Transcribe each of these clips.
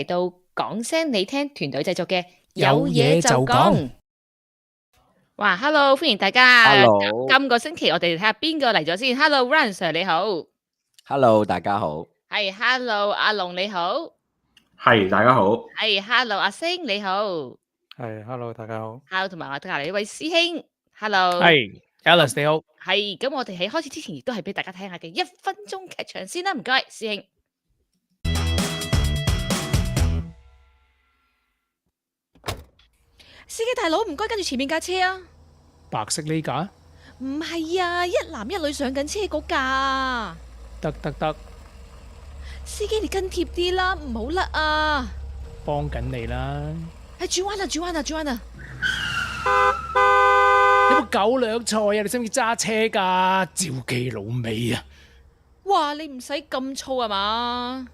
嚟到講聲你聽團隊製作嘅有嘢就講。哇 ，Hello，歡迎大家。 Hello，今個星期我哋睇下邊個嚟咗先。Hello，Ron Sir 你好。 Hello，大家好。係 Hello，阿龍你好。係，大家好。係 Hello，阿星你好。係，hello，大家好。Hello，同埋我隔離呢位師兄 Hello。係，Alice 你好。係，咁我哋喺開始之前亦都係俾大家聽下嘅1分鐘劇場先啦，唔該，師兄。司機大佬，唔該跟住前面架車啊。白色呢架？唔係啊，一男一女上緊車嗰架。得，司機你跟貼啲啦，唔好甩啊。幫緊你啦。轉彎啊。有冇狗兩菜啊？你識唔識揸車㗎？照記老味啊！哇，你唔使咁燥啊嘛。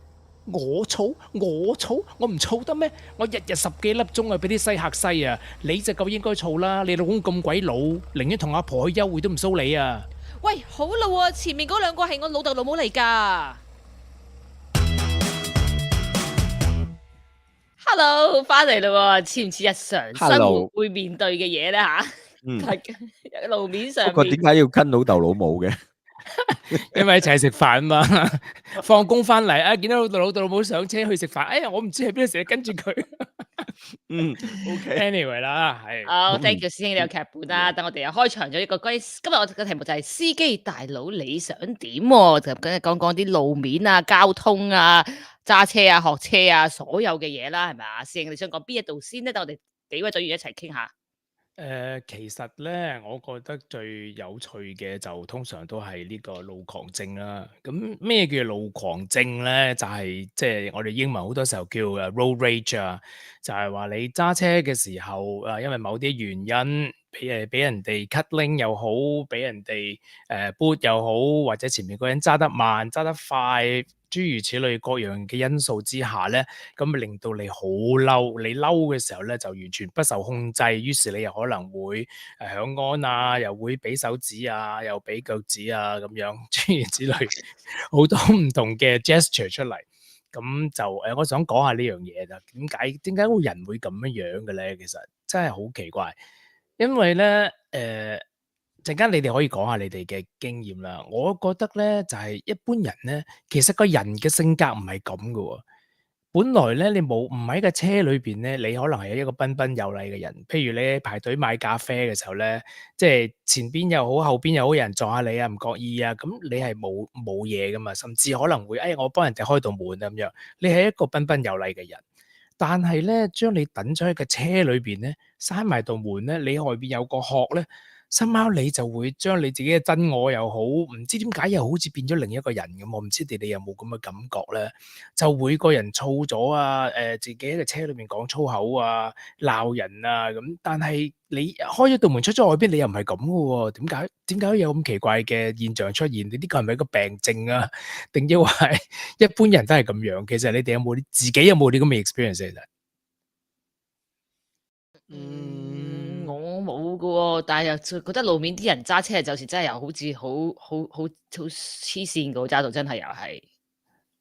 我燥，我唔燥得咩？我日10幾粒鐘啊，俾啲西客西啊！你就夠應該燥啦！你老公咁鬼老，寧願同阿婆去幽會都唔騷你啊！喂，好啦喎，前面嗰兩個係我老豆老母嚟噶。Hello， 翻嚟啦，似唔似日常生活會面對嘅嘢咧吓？路面上面。不過點解要跟老豆老母嘅？因為一齊食飯嘛，放工翻嚟啊，見到老豆老母上車去食飯，哎呀，我唔知喺邊度成日跟住佢。OK，anyway 啦，係。好，thank you 師兄，你有劇本啦。等我哋又開場咗一個關於今日我哋嘅題目就係司機大佬你想點？就講講啲路面啊、交通啊、揸車啊、學車啊，所有嘅嘢啦，係咪啊？師兄，你想講邊一度先咧？等我哋幾位隊員一齊傾下。其實咧，我覺得最有趣嘅就通常都係呢個路狂症啦。咁咩叫路狂症咧？就係即係我哋英文好多時候叫road rage 啊，就係話你揸車嘅時候因為某啲原因，俾人哋 cut lane 又好，俾人哋boot 又好，或者前面個人揸得慢、揸得快，諸如此類各樣嘅因素之下咧，咁咪令到你好嬲，你嬲嘅時候咧就完全不受控制，於是你又可能會響安啊，又會俾手指啊，又俾腳趾啊咁樣，諸如此類好多唔同嘅 gesture 出嚟。咁就我想講下呢樣嘢就點解個人會咁樣嘅咧？其實真係好奇怪，因為咧陣間你哋可以講下你哋嘅經驗啦。我覺得咧就係一般人咧，其實個人嘅性格唔係咁㗎。本來咧你唔喺個車裏邊咧，你可能係一個彬彬有禮嘅人。譬如你排隊買咖啡嘅時候咧，即係前邊又好，後邊又好，有人撞下你啊，唔覺意啊，咁你係冇嘢噶嘛，甚至可能會我幫人哋開道門咁樣。你係一個彬彬有禮嘅人。但係咧，將你等咗喺個車裏邊咧，閂埋道門咧，你外邊有個殼咧。somehow你就會將你自己嘅真我又好，唔知點解又好似變咗另一個人咁。我唔知你哋有冇咁嘅感覺咧？就會個人燥咗啊，自己喺個車裏面講粗口啊，鬧人啊咁。但係你開咗道門出咗外邊，你又唔係咁嘅喎。點解有咁奇怪嘅現象出現？你呢個係咪一個病症啊？定抑或係一般人都係咁樣？其實你哋自己有冇啲咁嘅 experience 其實？我冇噶喎，但係又覺得路面啲人揸車有時真係又好似好黐線噶，揸到真係又係。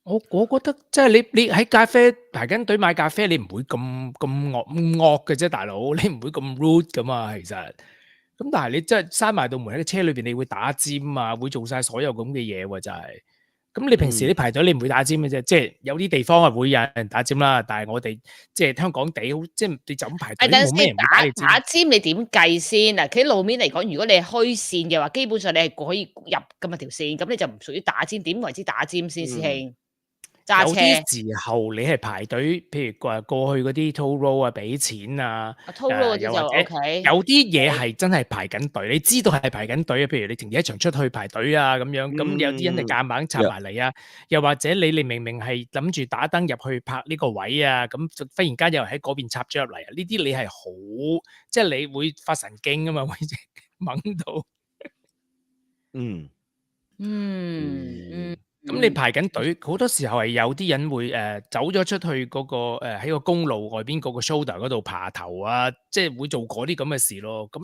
我覺得即係你喺咖啡排緊隊買咖啡，你唔會咁惡嘅啫，大佬，你唔會咁 rude 噶嘛，其實。咁但係你真係閂埋道門喺個車裏邊，你會打尖啊，會做晒所有咁嘅嘢喎，真係。咁你平時你排隊你唔會打尖嘅啫，即係有啲地方係會有人打尖啦，但係我哋即係香港地好，即係你就咁排隊冇咩人會打尖，你點計先啊？喺路面嚟講，如果你係虛線嘅話，基本上你係可以入噶嘛條線，咁你就唔屬於打尖。點為之打尖先，師兄？揸車有啲時候你係排隊，譬如過去嗰啲 toll road 啊，俾錢啊，toll road 嗰啲就 OK。有啲嘢係真係排緊隊，你知道係排緊隊啊。譬如你停車場出去排隊啊咁樣，咁有啲人係夾硬插埋嚟啊。又或者你明明係諗住打燈入去拍呢個位啊，咁忽然間有人喺嗰邊插咗入嚟啊。呢啲你係好，即係你會發神經啊嘛，會掹到。咁你排緊隊，好多時候係有啲人會走咗出去嗰個喺個公路外邊嗰個 shoulder 嗰度爬頭啊，即係會做嗰啲咁嘅事咯。咁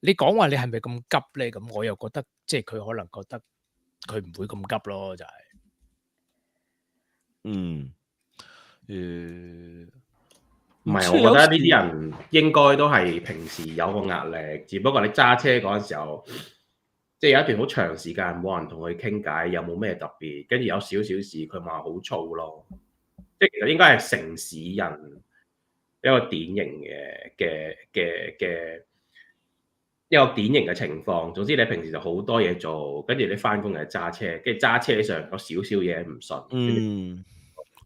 你講話你係咪咁急咧？咁我又覺得即係佢可能覺得佢唔會咁急咯，就係。唔係，我覺得呢啲人應該都係平時有個壓力，只不過你揸車嗰陣時候，即係有一段好長時間冇人同佢傾偈，又冇咩特別，跟住有少少事佢話好燥咯。即係其實應該係城市人一個典型嘅一個典型嘅情況。總之你平時就好多嘢做，跟住你翻工又係揸車，跟住揸車上有少少嘢唔順。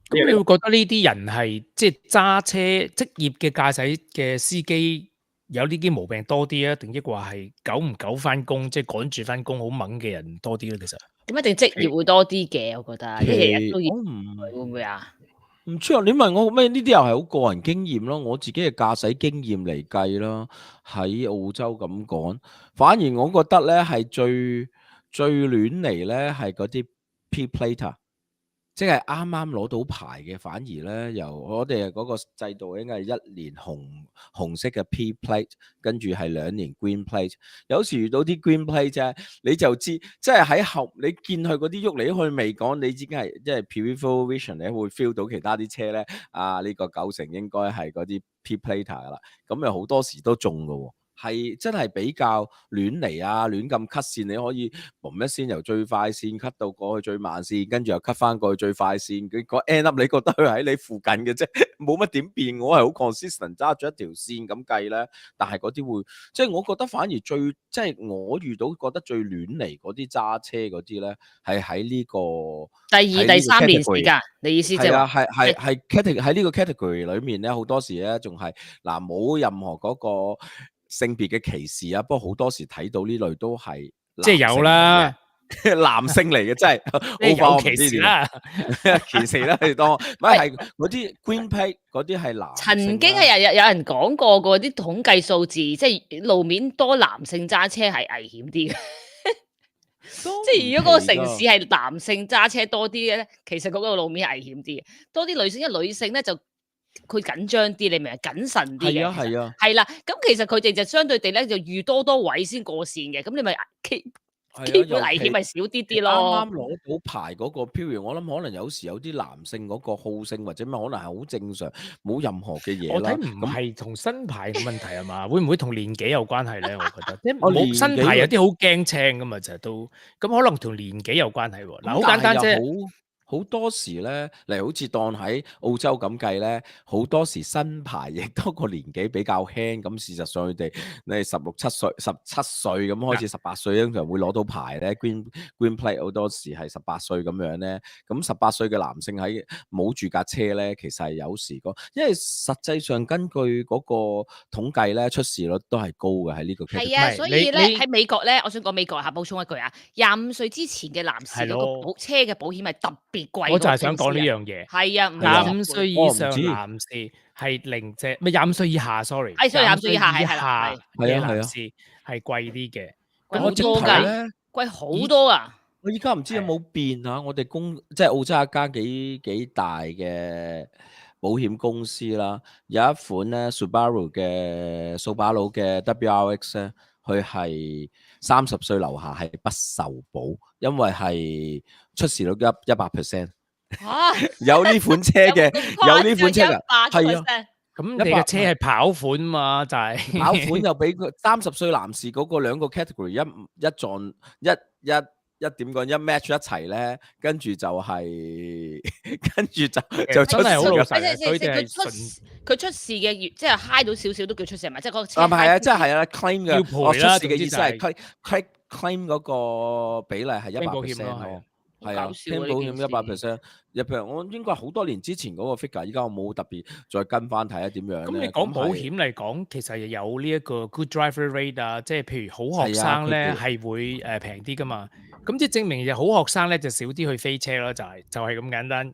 咁你會覺得呢啲人係即係揸車職業嘅駕駛嘅司機有呢啲毛病多啲啊，定抑或係久唔久翻工，即係趕住翻工好猛嘅人多啲咧？其實咁一定職業會多啲嘅，我覺得，日日都要會唔會啊？唔知啊，你問我咩？呢啲又係好個人經驗咯，我自己嘅駕駛經驗嚟計啦。喺澳洲咁講，反而我覺得咧係最亂嚟咧係嗰啲 P-plater。即係啱啱攞到牌嘅，反而咧由我哋嗰個制度應該係1年紅色嘅 P plate， 跟住係2年 green plate。有時遇到啲 green plate 啫，你就知即係喺後你見佢嗰啲喐嚟喐去未講，你已經係即係 peripheral vision 咧會 feel 到其他啲車咧呢個90成應該係嗰啲 P plater 噶啦，咁又好多時都中㗎喎。係真係比較亂嚟啊，亂咁 cut 線，你可以嘣一先由最快線 cut 到過去最慢線，跟住又 cut 翻過去最快線。佢個 end up 你覺得佢喺你附近嘅啫，冇乜點變。我係好 consistent 揸住一條線咁計咧，但係嗰啲會即係我覺得反而即係我遇到覺得最亂嚟嗰啲揸車嗰啲咧，係喺呢個第2、第3年時間，你意思即係話係 category 喺呢個 category 裏面咧，好多時咧仲係冇任何嗰個性別嘅歧視啊，不過好多時睇到呢類都係即係有啦，男性嚟嘅，真係有歧視啦，歧視啦，你當唔係嗰啲 green plate 嗰啲係男性。曾經係有人講過嗰啲統計數字，即係路面多男性揸車係危險啲嘅。即係如果嗰個城市係男性揸車多啲嘅咧，其實嗰個路面係危險啲嘅，多啲女性，因為女性咧就佢緊張啲，你明唔明？謹慎啲嘅，係啊，係啦。咁其實佢哋就相對地咧就預多位先過線嘅，咁你咪基本危險咪少啲啲咯。啱啱攞到牌嗰個 period，我諗可能有時有啲男性嗰個好勝或者咩，可能係好正常，冇任何嘅嘢啦。我睇唔係同新牌嘅問題係嘛？會唔會同年紀有關係咧？我覺得即係冇新牌有啲好驚青噶嘛，就都咁可能同年紀有關係喎。嗱，好簡單啫。好多時咧，例如好似當喺澳洲咁計咧，好多時新牌亦都個年紀比較輕，咁事實上佢哋你16、17歲、17歲咁開始18歲通常會攞到牌咧 ，green plate 好多時係18歲咁樣咧，咁18歲嘅男性喺冇住架車咧，其實係有時因為實際上根據嗰個統計咧，出事率都係高嘅喺呢個 case。係啊，所以咧喺美國咧，我想講美國補充一句啊，25歲之前嘅男士嗰個車嘅保險係特別貴，我就係想講呢樣嘢。係啊，25歲以上男士係零隻，唔係25歲以下 ，sorry。所以25歲以下嘅男士係貴啲嘅。貴好多㗎，貴好多啊！我依家唔知有冇變啊？我哋即係澳洲一間幾大嘅保險公司啦，有一款咧 Subaru 嘅掃把佬嘅 WRX 咧，佢係30歲樓下係不受保，因為係出事率100%。有呢款車嘅，有呢款車嘅，係啊。咁你嘅車係跑款嘛？就係跑款又俾佢30歲男士嗰個2個 category 一撞一點講一 match 一齊咧，跟住就係就出事好老實。佢出事嘅即係 high 到少少都叫出事係咪？即係嗰個車係啊，即係啊 claim 嘅要賠啦。出事嘅意思係 claim 嗰個比例係100%咯。係啊，聽保險100%。譬如我應該好多年之前嗰個 figure， 依家我冇特別再跟翻睇下點樣。咁你講保險嚟講，其實有呢一個 good driver rate 啊，即係譬如好學生咧係會平啲噶嘛。咁即係證明好學生咧就少啲去飛車咯，就係咁簡單。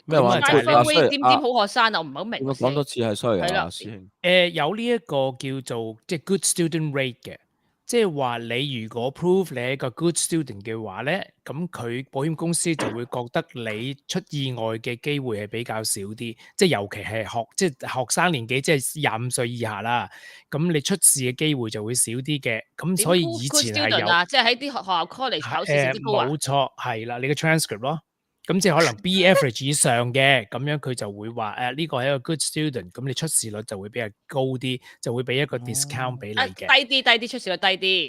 咩話？點好學生啊？我唔係好明。講多次係衰啊，師兄。有呢一個叫做即係 good student rate 嘅。即係話你如果 prove 你係一個 good student 嘅話咧，咁佢保險公司就會覺得你出意外嘅機會係比較少啲，即係尤其係學生年紀，即係25歲以下啦。咁你出事嘅機會就會少啲嘅。咁所以以前係有，即係喺啲學校 college 考試成績高啊。冇錯，係啦，你嘅 transcript 咯。咁即係可能 B average 以上嘅，咁樣佢就會話呢個係一個 good student，咁你出事率就會比較高啲，就會俾一個 discount 俾你嘅。低啲，出事率低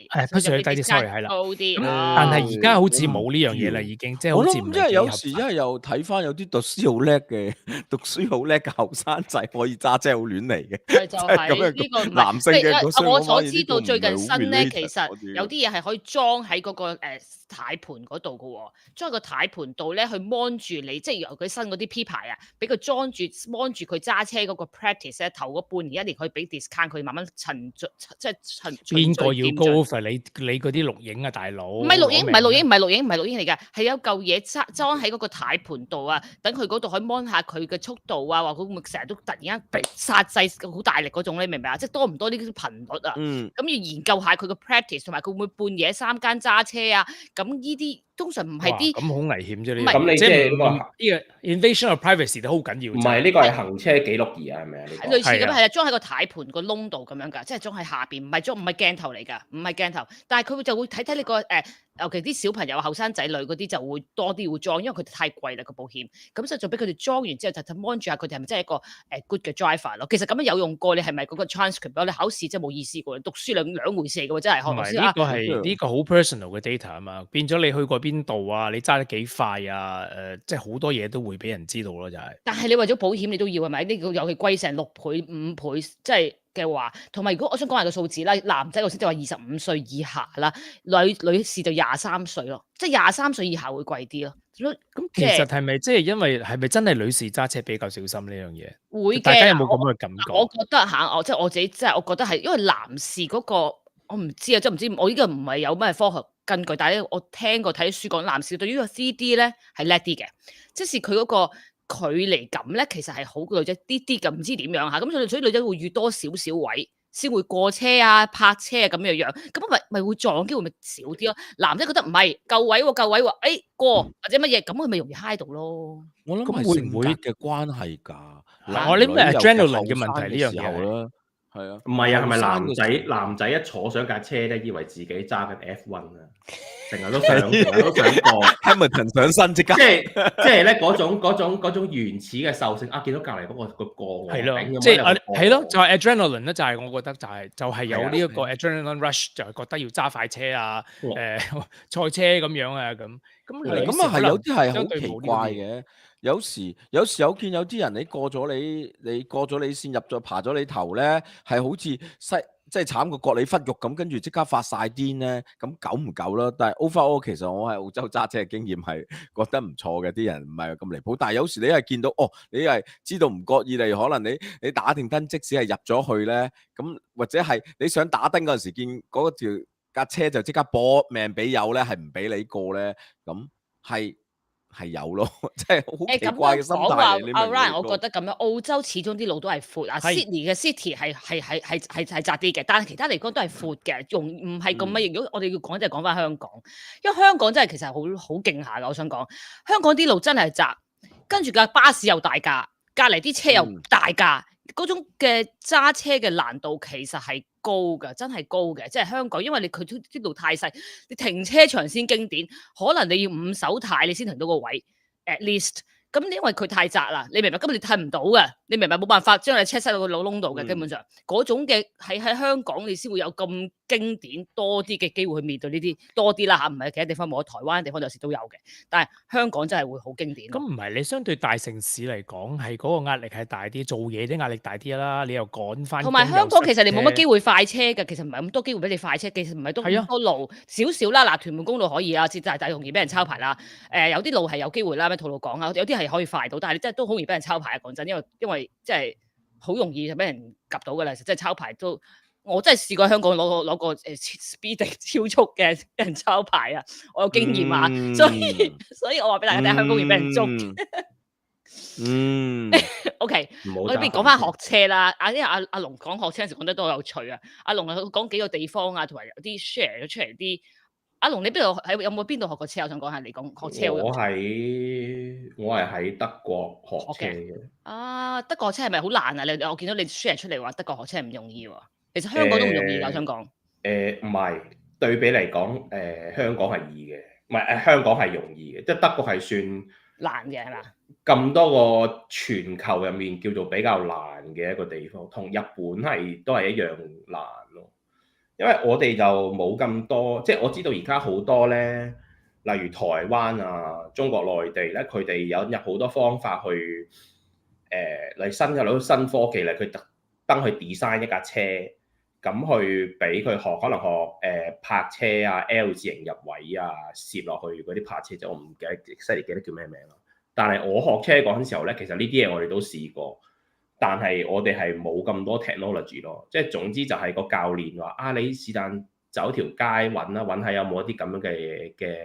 啲，出事率低啲 sorry，係啦高啲。但係而家好似冇呢樣嘢啦，已經即係我好似唔諗即係有係幾合法。時因為又睇翻有啲讀書好叻嘅，讀書好叻嘅後生仔可以揸車好亂嚟嘅，就即係咁樣呢個唔係男性嘅嗰我所所以我發現知道最近新咧， related，其實我知有啲嘢係可以裝喺嗰個軚盤嗰度嘅喎，裝喺個軚盤度咧去 mon 住你，即係由佢新嗰啲 P 牌啊，俾佢裝住 mon 住佢揸車嗰個 practice 咧，頭嗰半年一年可以俾 discount 佢慢慢即係邊個要循序漸進 go over 你嗰啲錄影啊，大佬？唔係錄影，唔係錄影，攞命啊唔係錄影，唔係錄影嚟㗎，係有嚿嘢裝喺嗰個軚盤度啊，等佢嗰度可以 mon 下佢嘅速度啊，話佢會唔會成日都突然間煞掣好大力嗰種，你明唔明啊？即係多唔多呢啲頻率啊？咁要研究下佢個 practice，同埋佢會唔會半夜三更揸車啊？咁呢啲通常唔係哇啲咁好危險啫！呢唔係個咁你即係嗰個呢個 invasion of privacy 都好緊要。唔係呢個係行車記錄儀啊，係咪啊？呢個類似咁係啊係啊，裝喺個軚盤個窿度咁樣㗎，即係裝喺下邊，唔係鏡頭嚟㗎，唔係鏡頭，但係佢就會睇你個尤其啲小朋友、後生仔女嗰啲就會多啲會裝，因為佢哋太貴啦個保險，咁所以就俾佢哋裝完之後就 mon 住下佢哋係咪真係一個good 嘅 driver 咯。其實咁樣有用過，你係咪嗰個 transcript？你考試真係冇意思㗎，讀書兩回事嚟㗎喎，真係學唔係老師啊。呢個係呢個好 personal 嘅 data 啊嘛，變咗你去過邊度啊，你揸得幾快啊，即係好多嘢都會俾人知道咯，就係。但係你為咗保險，你都要係咪？呢個尤其貴成6倍、5倍，即係嘅話，同埋如果我想講下個數字啦，男仔我先就話25歲以下啦，女士就23歲咯，即係23歲以下會貴啲咯。咁其實係咪即係因為係咪真係女士揸車比較小心呢樣嘢？會嘅，大家有冇咁嘅感覺？我覺得嚇，即係我自己，即係我覺得係，因為男士嗰個我唔知啊，即係唔知我呢個唔係有咩科學根據，但係咧我聽過睇書講，男士對於個 CD 咧係叻啲嘅，即是佢嗰個距離感咧，其實係好過女仔啲啲嘅，唔知點樣嚇，咁所以女仔會預多少少位先會過車啊、泊車啊咁樣樣，咁咪會撞機會咪少啲咯？男仔覺得唔係夠位喎，夠位喎，過或者乜嘢，咁佢咪容易揩到咯。我諗咁係性格會唔會嘅關係㗎。我呢咩 adrenaline 嘅問題呢樣嘢係啦，係啊，唔係啊，係咪後生嘅時候男仔一坐上架車咧，以為自己揸緊 F1 啊，成日都想過。Hamilton 上身即刻即係咧嗰種原始嘅獸性啊！見到隔離嗰個過係咯，頂咁即係樣有個係咯，就係 adrenaline 咧，就係我覺得就係有係啊呢一個 adrenaline rush，就係覺得要揸快車啊，賽車咁樣啊咁。咁咁啊，係有啲係好相對奇冇呢啲嘢。怪嘅。有時有見有啲人你過咗你線入咗爬咗你頭咧，係好似即係慘過割你忽肉咁，跟住即刻發晒癲咧，咁久唔久啦？但係 overall 其實我喺澳洲揸車嘅經驗係覺得唔錯嘅，啲人唔係咁離譜。但係有時你係見到你係知道唔覺意嚟，可能你打定燈，即使係入咗去咧，咁或者係你想打燈嗰陣時，見嗰條架車就即刻搏命俾油咧，係唔俾你過咧，咁係有咯，即係好奇怪嘅心態。你明唔明？阿 Ryan，我覺得咁樣澳洲始終啲路都係闊啊係，Sydney 嘅 City 係窄啲嘅，但係其他地方都係闊嘅，唔係咁乜。如果我哋要講，即係講翻香港，因為香港真係其實好勁下㗎。我想講香港啲路真係窄，跟住架巴士又大架，隔離啲車又大架，嗰種嘅揸車嘅難度其實係高㗎，真係高嘅。即係香港，因為佢啲路太細，你停車場先經典，可能你要5手軚你先停到個位 ，at least。咁因為佢太窄啦，你明白？根本你褪唔到嘅，你明白？冇辦法將你車塞到個腦窿度嘅，基本上嗰種嘅喺香港你先會有咁經典多啲嘅機會去面對呢啲多啲啦嚇，唔係其他地方冇，台灣地方有時都有嘅，但係香港真係會好經典。咁唔係你相對大城市嚟講，係嗰個壓力係大啲，做嘢啲壓力大啲啦，你又趕翻。同埋香港其實你冇乜機會快車嘅，其實唔係咁多機會俾你快車，其實唔係都咁多路少少啦。嗱，屯門公路可以啊，但係容易俾人抄牌啦。有啲路係有機會啦，咩吐露港啊，有啲係可以快到，但係你真係都好容易俾人抄牌啊！講真，因為即係好容易就俾人及到㗎啦，即係抄牌都。我真係試過香港攞個speed 超速嘅俾人抄牌啊！我有經驗啊，所以我話俾大家聽，香港要俾人捉。OK，我哋不如講翻學車啦。因為阿龍講學車嗰陣時講得都好有趣啊。阿龍講幾個地方啊，同埋有啲 share 咗出嚟啲。阿龍，你邊度有冇邊度學過車？我想講下你講學車。我係喺德國學車嘅。啊，德國學車係咪好難啊？我見到你 share 出嚟話德國學車唔容易喎。其實香港都唔容易㗎，我想講。唔係對比嚟講，香港係易嘅，唔係香港係容易嘅，即係德國係算難嘅係嘛？咁多個全球入面叫做比較難嘅一個地方，同日本都係一樣難咯。因為我哋就冇咁多，即係我知道而家好多咧，例如台灣啊、中國內地咧，佢哋有好多方法去例如新科技咧，佢特登去 design 一架車，咁去俾佢可能學泊車啊、L 字形入位啊、攝落去嗰啲泊車，就我唔記得叫咩名啦。但係我學車嗰陣時候咧，其實呢啲嘢我哋都試過。但係我哋係冇咁多 technology 咯，即係總之就係個教練話啊，你是但走條街揾下有冇一啲咁樣嘅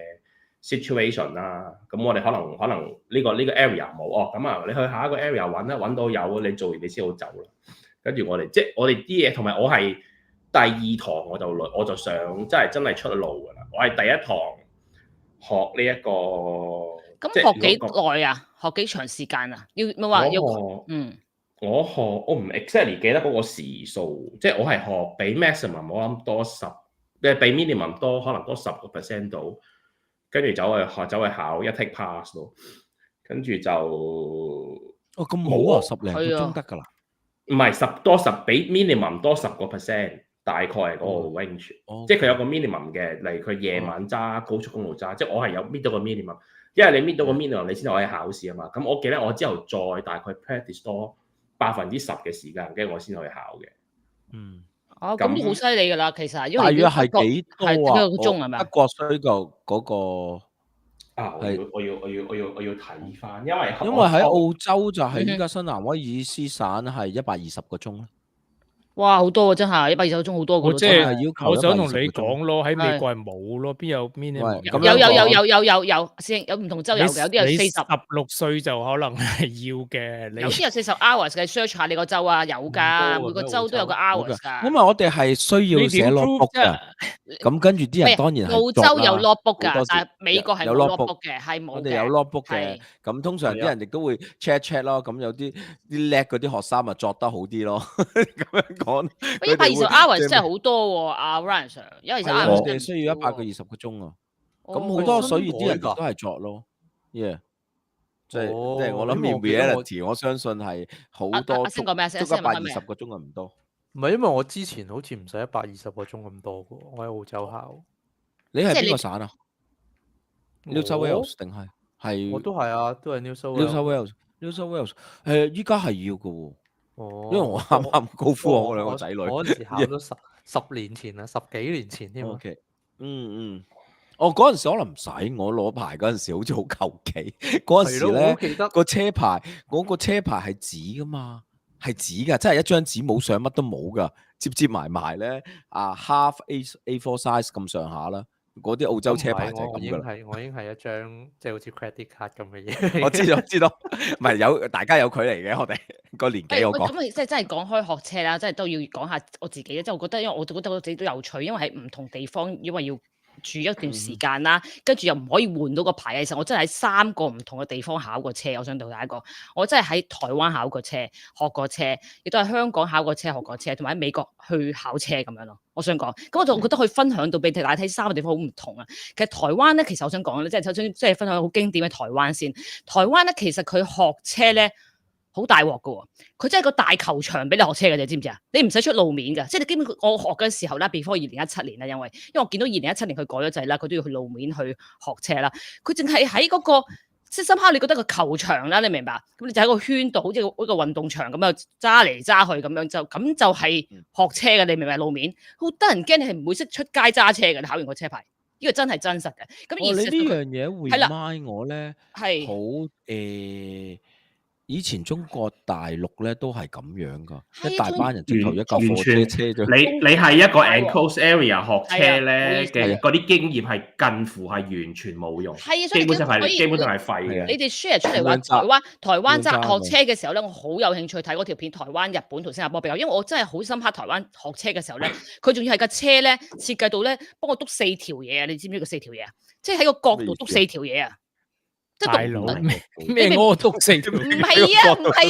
situation 啦。咁我哋可能呢個 area 冇哦，咁啊你去下一個 area 揾到有，你做完你先好走啦。跟住我哋啲嘢，同埋我係第二堂我就想真係出路㗎啦。我係第一堂學呢一個。咁學幾耐啊？學幾長時間啊？要話要我唔 exactly 記得嗰個時數，即係我係學比 maximum 我諗多比 minimum 多可能多10% 到，跟住走去考一 take pass 咯，跟住就咁好啊，10零個鐘得㗎啦，唔係比 minimum 多10%，大概係嗰個 range，即係佢有個 minimum 嘅，例如佢夜晚揸高速公路揸，即係我係有 meet 到個 minimum，因為你 meet 到個 minimum 你先可以考試啊嘛。咁我記得我之後再大概 practice 多10%嘅時間，跟住我先去考嘅。咁都好犀利㗎啦，其實因為大約係幾多啊？幾個鐘係咪？德國需求嗰個我要睇翻，因為喺澳洲就係依家新南威爾斯省係120個鐘。哇，好多啊！真係120個鐘好多個。即係我想同你講咯，喺美國係冇咯，邊有 minimum？有，師兄有唔同州有嘅，有啲有40。16歲就可能係要嘅。有啲有40 hours 嘅 search 下你個州啊，有㗎，每個州都有個 hours 㗎。因為我哋係需要寫 logbook 㗎，咁跟住啲人當然係澳洲有 logbook㗎，但係美國係冇 logbook 嘅，係冇嘅。我哋有 logbook 嘅，咁通常啲人亦都會 check 咯，咁有啲叻嗰啲學生咪作得好啲咯，咁樣講。120 hours 真係好多喎，阿 Ryan Sir，因為120 hours 我哋需要120個鐘啊，咁好多，所以啲人都係作咯，即係我諗 in reality，我相信係好多足120個鐘啊，唔多。唔係因為我之前好似唔使120個鐘咁多嘅，我喺澳洲考。你係邊個省啊 ？New South Wales 定係？我都係啊，都係 New South Wales。依家係要嘅喎。因為我啱高科我兩個仔女，我嗰時考咗10年前啦，10幾年前添。OK， 我嗰陣時可能唔使，我攞牌嗰陣時好似好求其。嗰陣時咧個車牌，嗰個車牌係紙噶嘛，係紙噶，真係一張紙冇相，乜都冇噶，接埋咧half A4 size 咁上下啦。嗰啲澳洲車牌就係咁噶啦。我已經係一張即係好似 credit card 咁嘅嘢。我知道，唔係大家有距離嘅，我哋個年紀我講。咁即係真係講開學車啦，即係都要講下我自己咧。即係我覺得，因為我覺得我自己都有趣，因為喺唔同地方，因為要住一段時間啦，跟住又唔可以換到個牌嘅時候，我真係喺3個唔同嘅地方考過車。我想同大家講，我真係喺台灣考過車，學過車，亦都係香港考過車，學過車，同埋喺美國去考車咁樣咯。我想講，咁我就覺得可以分享到俾大家睇3個地方好唔同啊。其實台灣咧，其實我想講咧，即係分享好經典嘅台灣先。台灣咧，其實佢學車咧好大鑊噶喎，佢真係個大球場俾你學車嘅，你知唔知啊？你唔使出路面㗎，即係你基本我學嘅時候咧 before 2017年啦，因為我見到2017年佢改咗制啦，佢都要去路面去學車啦。佢淨係喺嗰個即係深刻，你覺得個球場啦，你明白？咁你就喺個圈度，好似一個運動場咁樣揸嚟揸去咁樣，就係學車嘅，你明唔明？路面好得人驚，你係唔會識出街揸車嘅。你考完個車牌，呢個真係真實嘅。咁你呢樣嘢 remind 我咧，係好以前中國大陸咧都係咁樣噶，一大班人直頭一架貨車咗。你係一個 enclosed area 學車咧嘅嗰啲經驗係近乎係完全冇用，基本上係廢嘅。你哋 share 出嚟話台灣揸學車嘅時候咧，我好有興趣睇嗰條片，台灣、日本同新加坡比較，因為我真係好深刻台灣學車嘅時候咧，佢仲要係架車咧設計到咧幫我篤4條嘢啊！你知唔知個4條嘢啊？即係喺個角度篤4條嘢啊！大佬咩？我篤4條？唔係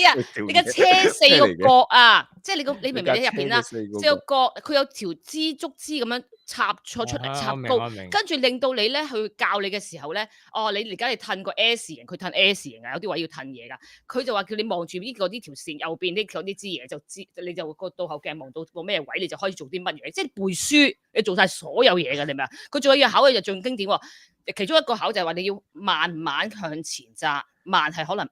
啊！你嘅車4個角啊，即係你明唔明？你入邊啦，4個角，佢有條支竹枝咁樣插錯出嚟啊插高我明我，明跟住令到你咧去教你嘅時候咧，你而家你褪個 S 型，佢褪 S 型啊，有啲位要褪嘢㗎。佢就話叫你望住呢條線右邊呢支嘢就知，你就個倒後鏡望到個咩位，你就可以做啲乜嘢。即係背書，你做晒所有嘢㗎，你明唔明啊？佢仲有要考嘅就仲經典喎。其中一個考就係話你要慢慢向前揸，慢係可能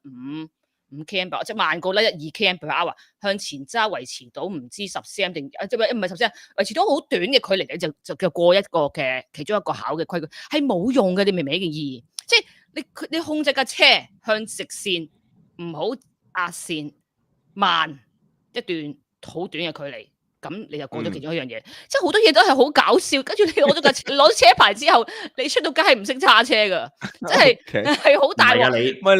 5 km/h， 即係慢過咧2 km/h 向前揸，維持到唔知10 cm 定即係唔係10 cm，維持到好短嘅距離，你就叫過一個嘅其中一個考嘅規矩，係冇用嘅。你明唔明呢件意義？即係你控制架車向直線，唔好壓線，慢一段好短嘅距離。咁你就過咗其中一樣嘢，即係好多嘢都係好搞笑。跟住你攞車牌之後，你出到街係唔識揸車噶，即係係好大鑊。你講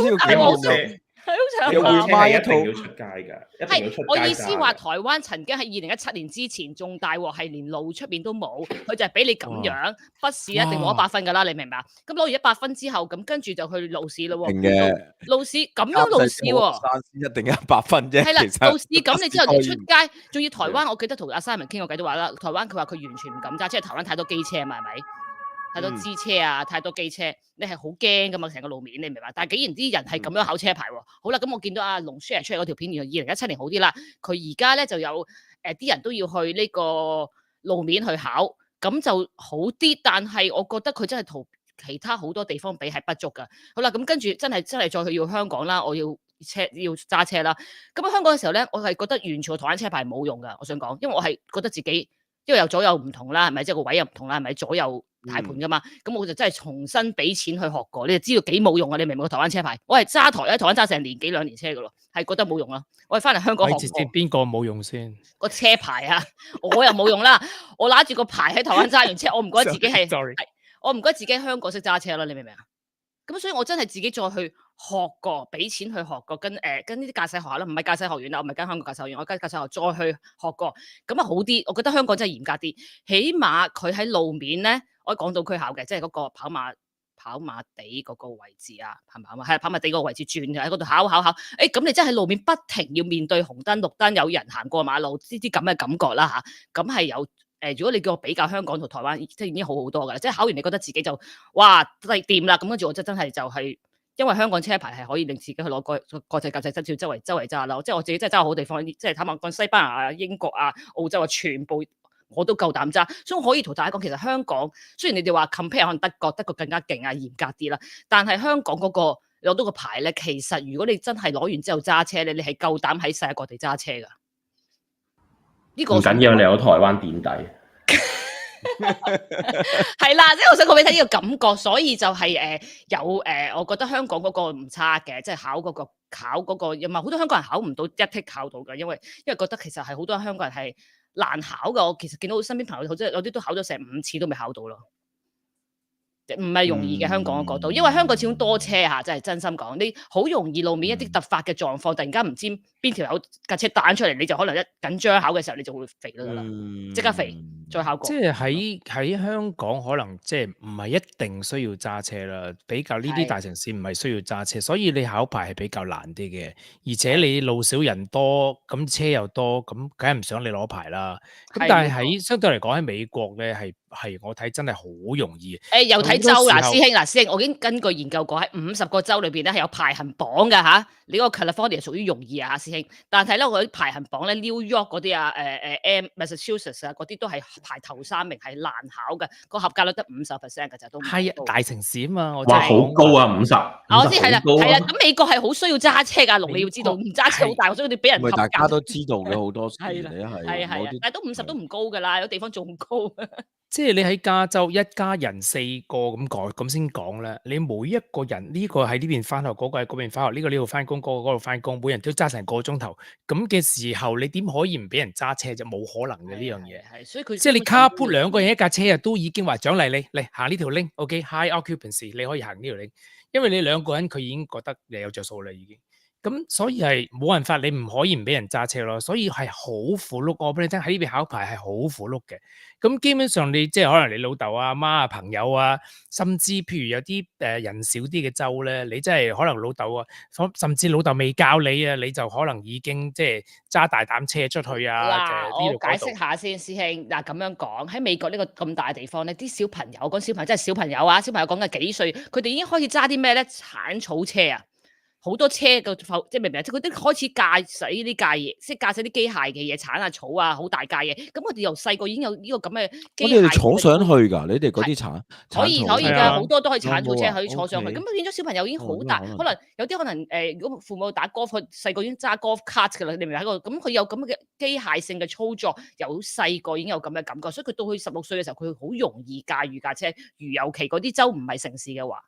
呢個你學車。係好你會慘買一套一定要出街㗎，一定要出街。我意思話，台灣曾經喺2017年之前仲大鑊，係連路出邊都冇，佢就係俾你咁樣，筆試一定攞100分㗎啦，你明唔明啊？咁攞完100分之後，咁跟住就去路試咯喎。路試咁樣路試喎，一定100分啫。係啦，其實路試咁你之後你出街，仲要台灣，我記得同阿 Simon 傾過偈都話啦，台灣佢話佢完全唔敢揸，即係台灣太多機車嘛，係咪？太多支車啊，太多機車，你係好驚噶嘛，成個路面你明白？但係竟然啲人係咁樣考車牌喎。好啦，咁我見到阿龍 share 出嚟嗰條片，原來2017年好啲啦。佢而家咧就有啲人都要去呢個路面去考，咁就好啲。但係我覺得佢真係同其他好多地方比係不足噶。好啦，咁跟住真係再去要香港啦，我要揸車啦。咁喺香港嘅時候咧，我係覺得完全台灣車牌冇用噶。我想講，因為我係覺得自己因為又左右唔同啦，係咪？即係個位又唔同啦，係咪？左右大盤噶嘛，咁我就真係重新俾錢去學過，你就知道幾冇用啊！你明唔明個台灣車牌？我係喺台灣揸成年幾2年車噶咯，係覺得冇用啦。我係翻嚟香港學過。邊個冇用先？個車牌啊，我又冇用啦。我拿住個牌喺台灣揸完車，我唔覺得自己係，我唔覺得自己喺香港識揸車啦。你明唔明啊？咁所以我真係自己再去學過，俾錢去學過，跟呢啲駕駛學校啦，唔係駕駛學院啦，我唔係跟香港駕駛學院，我跟駕駛學校再去學過，咁啊好啲。我覺得香港真係嚴格啲，起碼佢喺路面咧，我喺港島區考嘅，即係嗰個跑馬地嗰個位置啊，係跑馬地嗰個位置轉嘅喺嗰度考。咁你真係喺路面不停要面對紅燈綠燈，有人行過馬路呢啲咁嘅感覺啦嚇，咁係有。如果你叫我比較香港同台灣，即係已經好好多㗎啦。即係考完你覺得自己就哇掂啦，咁跟住我真係就係因為香港車牌係可以令自己去攞國際駕駛執照，周圍揸啦。即係我自己真係揸好地方，即係坦白講，西班牙啊、英國啊、澳洲啊，全部我都夠膽揸。所以我可以同大家講，其實香港雖然你哋話 compare 可能德國更加勁啊、嚴格啲啦，但係香港嗰個攞到個牌咧，其實如果你真係攞完之後揸車咧，你係夠膽喺世界各地揸車㗎。呢個唔緊要，你有台灣墊底，係啦，即係我想講俾你睇呢個感覺，所以就係我覺得香港嗰個唔差嘅，即係考嗰個，又唔係好多香港人考唔到一剔考到嘅，因為覺得其實係好多香港人係難考嘅。我其實見到身邊朋友即係有啲都考咗成5次都未考到咯。唔係容易嘅香港嘅角度，因為香港始終多車嚇，真係真心講，你好容易路面一啲突發嘅狀況，突然間唔知邊條有架車彈出嚟，你就可能一緊張考嘅時候，你就會肥啦，即刻肥再考過。即係喺香港可能即係唔係一定需要揸車啦，比較呢啲大城市唔係需要揸車，所以你考牌係比較難啲嘅，而且你路少人多，咁車又多，咁梗係唔想你攞牌啦。咁但係喺相對嚟講喺美國咧係我睇真係好容易。又睇州嗱，師兄，我已經根據研究過喺50個州裏邊咧係有排行榜㗎嚇。你嗰個 California 屬於容易啊，師兄。但係咧，我啲排行榜咧 ，New York 嗰啲啊，Massachusetts 啊，嗰啲都係排頭3名，係難考嘅。個合格率得50% 㗎咋，都係啊，大城市啊嘛。哇，好高啊，50。我知係啦，咁美國係好需要揸車㗎，龍你要知道，唔揸車好大，所以你俾人合格。大家都知道嘅好多時，係啊，但係都50都唔高㗎啦，有地方仲高。即係你喺加州一家人4個咁先講咧，你每一個人呢個喺呢邊翻學，嗰個喺嗰邊翻學，呢個呢度翻工，嗰個嗰度翻工，每人都揸成個鐘頭，咁嘅時候你點可以唔俾人揸車啫？冇可能嘅呢樣嘢。係，所以佢即係你 carpool 2個人一架車啊，都已經話獎勵你嚟行呢條 link，OK，high occupancy，你可以行呢條 link，因為你2個人佢已經覺得你有着數啦已經。咁所以係冇辦法，你唔可以唔俾人揸車咯。所以係好苦碌，我俾你聽喺呢邊考牌係好苦碌嘅。咁基本上你即係可能你老豆啊、媽啊、朋友啊，甚至譬如有啲人少啲嘅州咧，你真係可能老豆啊，甚至老豆未教你啊，你就可能已經即係揸大膽車出去啊。嗱，我解呢度嗰度釋下先，師兄。嗱咁樣講，喺美國呢個咁大嘅地方咧，啲小朋友講小朋友真係小朋友啊，小朋友講緊幾歲，佢哋已經開始揸啲咩咧？鏟草車啊！好多車嘅即係明唔明啊？即係佢啲開始駕駛呢啲架嘢，即係駕駛啲機械嘅嘢，鏟下草啊，好大架嘢。咁佢哋由細個已經有呢個咁嘅機械。我哋坐上去㗎，你哋嗰啲鏟可以草㗎，係啊好多都可以鏟草車有冇啊可以坐上去。 OK 咁變咗小朋友已經好大，哦咁可能可能有啲可能如果父母打 golf，佢細個已經揸 golf cart 㗎啦，你明唔明喺個？咁佢有咁嘅機械性嘅操作，由細個已經有咁嘅感覺，所以佢到佢16歲嘅時候，佢好容易駕馭架車。如尤其嗰啲州唔係城市嘅話。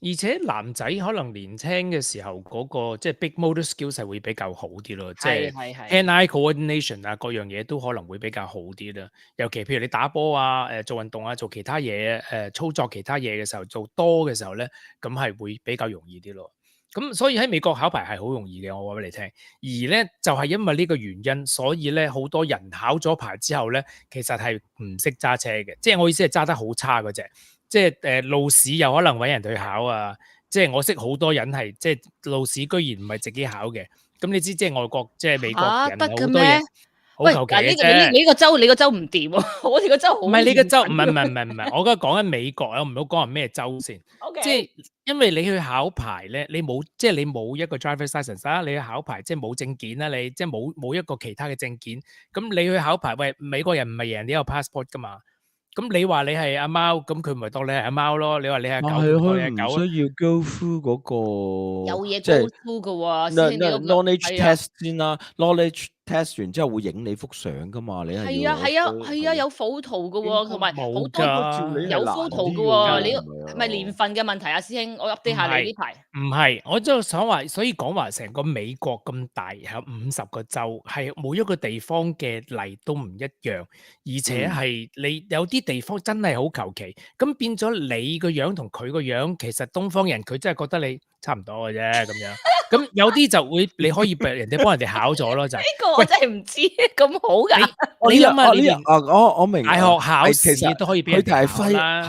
而且男仔可能年輕嘅時候嗰個即係 big motor skills 係會比較好啲咯，即係係 hand-eye coordination 啊，各樣嘢都可能會比較好啲啦。尤其譬如你打波啊、做運動啊、做其他嘢操作其他嘢嘅時候，做多嘅時候咧，咁係會比較容易啲咯。咁所以喺美國考牌係好容易嘅，我話俾你聽。而咧就係因為呢個原因，所以咧好多人考咗牌之後咧，其實係唔識揸車嘅，即係我意思係揸得好差嗰隻。即係路試又可能揾人去考啊！即係我識好多人係即係路試居然唔係自己考嘅。咁你知即係外國即係美國人得嘅好多嘢咩？喂，好求其嗱嘅啫。你呢個州唔掂喎，我哋個州好唔係你個州，唔嚴謹係，我而家講緊美國啊，我唔好講話咩州先。 OK，即係因為你去考牌咧，你冇一個 driver's license 啦，你去考牌即係冇證件啦，你即係冇一個其他嘅證件。咁你去考牌，喂，美國人唔係人哋有 passport 噶嘛？咁你話你係阿貓，咁佢咪當你係阿貓咯？你話你係狗，佢咪當你係狗咯？唔需要 go through 嗰個有嘢即係 go through 嘅喎，師兄你嗰個 knowledge 係啊 test 先啦，knowledge test 完之後會影你幅相噶嘛，你係係要啊係啊係啊，有 photo 嘅喎，同埋好冇多㗎有難 photo 嘅啲喎，喎你係咪啊係咪年份嘅問題啊，師兄？我 update 下你呢排。唔係，我就想話，所以講話成個美國咁大，有50個州，係每一個地方嘅例都唔一樣，而且係你有啲地方真係好求其，咁變咗你個樣同佢個樣，其實東方人佢真係覺得你差唔多嘅啫咁樣。咁有啲就會你可以俾人哋幫人哋考咗咯，就係呢個我真係唔知咁好㗎。你諗下你連我明大學考係其實試都可以俾佢人哋哋係分考啦。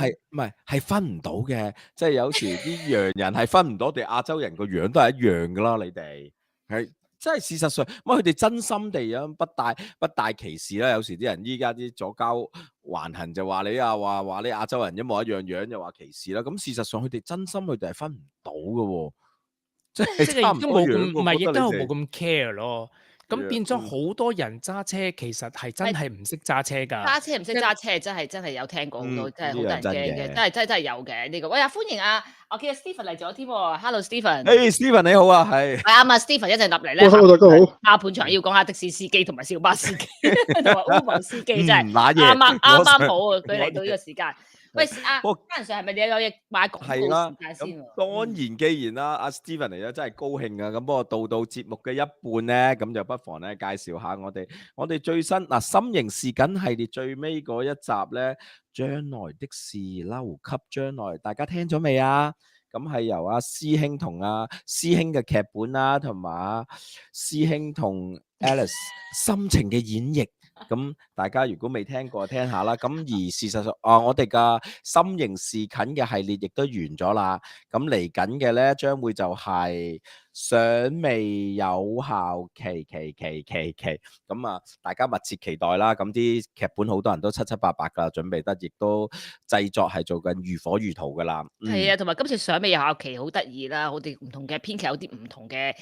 係分唔到嘅，即係有時啲洋人係分唔到，我哋亞洲人個樣都係一樣噶啦，你哋係即係事實上，佢哋真心地啊，不帶歧視啦。有時啲人依家啲左膠橫行就話你啊，話你亞洲人一模一樣樣，又話歧視啦。咁事實上佢哋真心佢哋係分唔到嘅喎，即係差唔都冇咁，多樣。唔係亦都冇我覺得你哋咁 care 咯。咁變咗好多人揸車，其實係真係唔識揸車㗎。揸車唔識揸車，真係有聽過好多，真係好多人驚嘅，真係有嘅呢個。喂啊，歡迎啊！我見阿 Stephen 嚟咗添喎，Hello Stephen。Stephen 你好啊，係。係啱啊，Stephen 一陣入嚟咧。Hello 大家好。下半場要講下的士司機同埋小巴司機同埋 Uber 司機，真係啱啱好啊！佢嚟到呢個時間。喂，家人上係咪你有嘢買廣告時間先？咁當然，既然啦，阿 Stephen 嚟咗真係高興啊！咁不過到節目嘅一半咧，咁就不妨咧介紹下我哋最新嗱心形事緊系列最尾嗰一集咧，將來的事留給將來，大家聽咗未啊？咁係由阿師兄同阿師兄嘅劇本啦，同埋阿師兄同 Alice 心情嘅演繹。咁大家如果未聽過，聽下啦。咁而事實上，我哋嘅心形事近嘅系列亦都完咗啦。咁嚟緊嘅咧，將會就係尚未有效期。咁啊，大家密切期待啦。咁啲劇本好多人都七七八八噶，準備得，亦都製作係做緊如火如荼噶啦。係啊，同埋今次尚未有效期好得意啦，我哋唔同嘅編劇有啲唔同嘅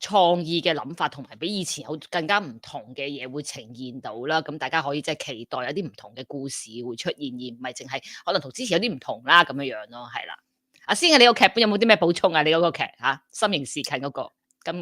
創意嘅諗法，同埋比以前有更加唔同嘅嘢會呈現到啦。咁大家可以即係期待有啲唔同嘅故事會出現，而唔係淨係可能同之前有啲唔同啦咁樣樣咯，係啦。阿師兄，你個劇本有冇啲咩補充啊？你嗰個劇嚇心形事近嗰個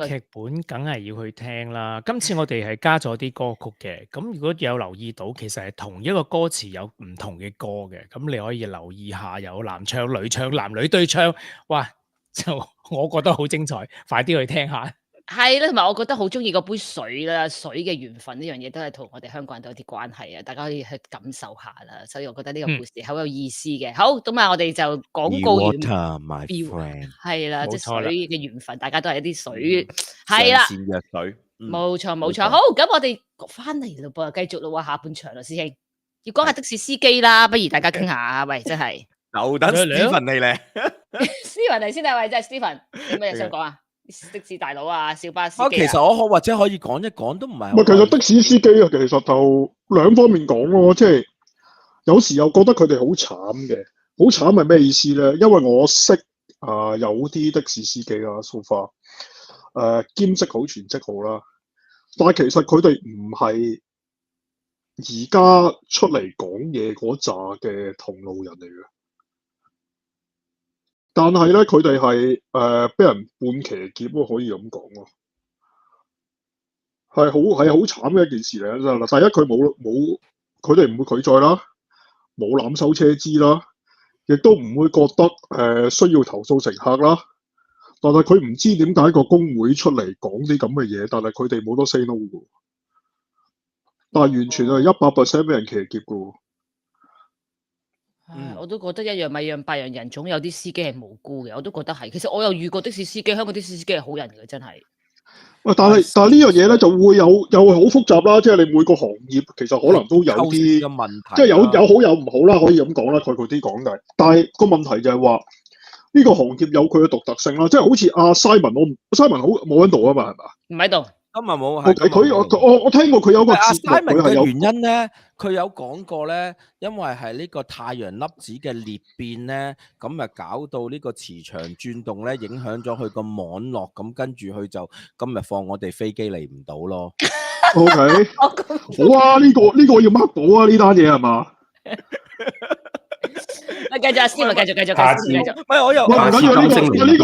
劇本梗係要去聽啦。今次我哋係加咗啲歌曲嘅，咁如果有留意到，其實係同一個歌詞有唔同嘅歌嘅，咁你可以留意下，有男唱、女唱、男女對唱，哇！就我覺得好精彩，快啲去聽下。係啦，同埋我覺得好中意嗰杯水啦，水嘅緣分呢樣嘢都係同我哋香港人都有啲關係啊，大家可以去感受下啦。所以我覺得呢個故事好有意思嘅。好，咁啊，我哋就廣告完 Water, my friend，係啦，即係冇錯啦水嘅緣分，大家都係一啲水，係啦，上善若水。冇錯冇錯。冇錯好，咁我哋翻嚟咯噃，繼續咯喎，下半場啦，師兄，要講下的士司機啦，不如大家傾下，喂，真係就等 Stephen 你咧。 Steven 嚟先啊，喂，真係 Steven，有咩嘢想講啊？的士大佬啊，小巴司機啊，其實我或者可以講一講，都唔係好其實的士司機啊，其實就兩方面講咯，即係有時又覺得佢哋好慘嘅。好慘係咩意思咧？因為我識有啲的士司機啦，so far 兼職好全職好啦，但係其實佢哋唔係而家出嚟講嘢嗰扎嘅同路人嚟嘅。但係咧，佢哋係俾人半騎劫咯，可以咁講咯，係好慘嘅一件事嚟嘅。第一，佢哋唔會拒載啦，冇濫收車資啦，亦都唔會覺得需要投訴乘客啦。但係佢唔知點解個工會出嚟講啲咁嘅嘢，但係佢哋冇得 say no 嘅，但係完全係100% 俾人騎劫嘅。我都覺得一樣米養百樣人，總有啲司機係無辜嘅，我都覺得係。其實我有遇過的士司機，香港的士司機係好人嘅，真係。喂，但係呢樣嘢咧就會有好複雜啦，即係你每個行業其實可能都有啲嘅問題，即係有好有唔好啦，可以咁講啦，概括啲講嘅。但係個問題就係話呢個行業有佢嘅獨特性啦，即係好似阿 Simon 好冇喺度啊嘛，係嘛？唔喺度。今日冇。我聽過佢有個節目，佢係有原因咧，佢有講過咧，因為係呢個太陽粒子嘅裂變咧，咁啊搞到呢個磁場轉動咧，影響咗佢個網絡，咁跟住佢就今日放我哋飛機嚟唔到咯。OK，好啊，呢個要 mark 到啊，呢單嘢係嘛？繼續阿 Steve，繼續。唔係我又唔緊要，呢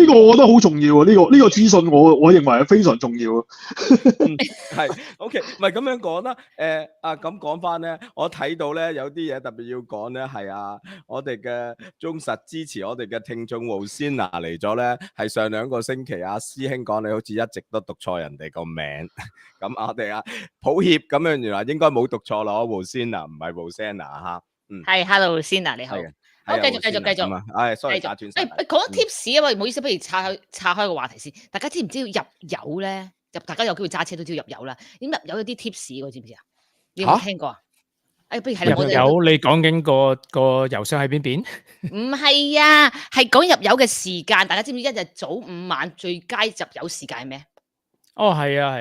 個我覺得好重要啊！呢個資訊我認為係非常重要啊。係 OK， 唔係咁樣講啦。咁講翻咧，我睇到咧有啲嘢特別要講咧，係我哋嘅忠實支持我哋嘅聽眾Rosanna嚟咗咧，係上2個星期師兄講你好似一直都讀錯人哋個名，咁我哋抱歉咁樣，原來應該冇讀錯咯，Rosanna 唔係 Rosanna 嚇。係 ，Hello Rosanna你好。好，繼續。sorry 打斷晒。講 tips 啊嘛，唔好意思，不如岔開個話題先。大家知唔知要入油咧？大家有機會揸車都知道入油啦。點入油有啲 tips 喎，知唔知啊？你有冇聽過啊？不如係入油，你講緊個油箱喺邊？唔係啊，係講入油嘅時間。大家知唔知一日早午晚最佳入油時間係咩？哦，係啊。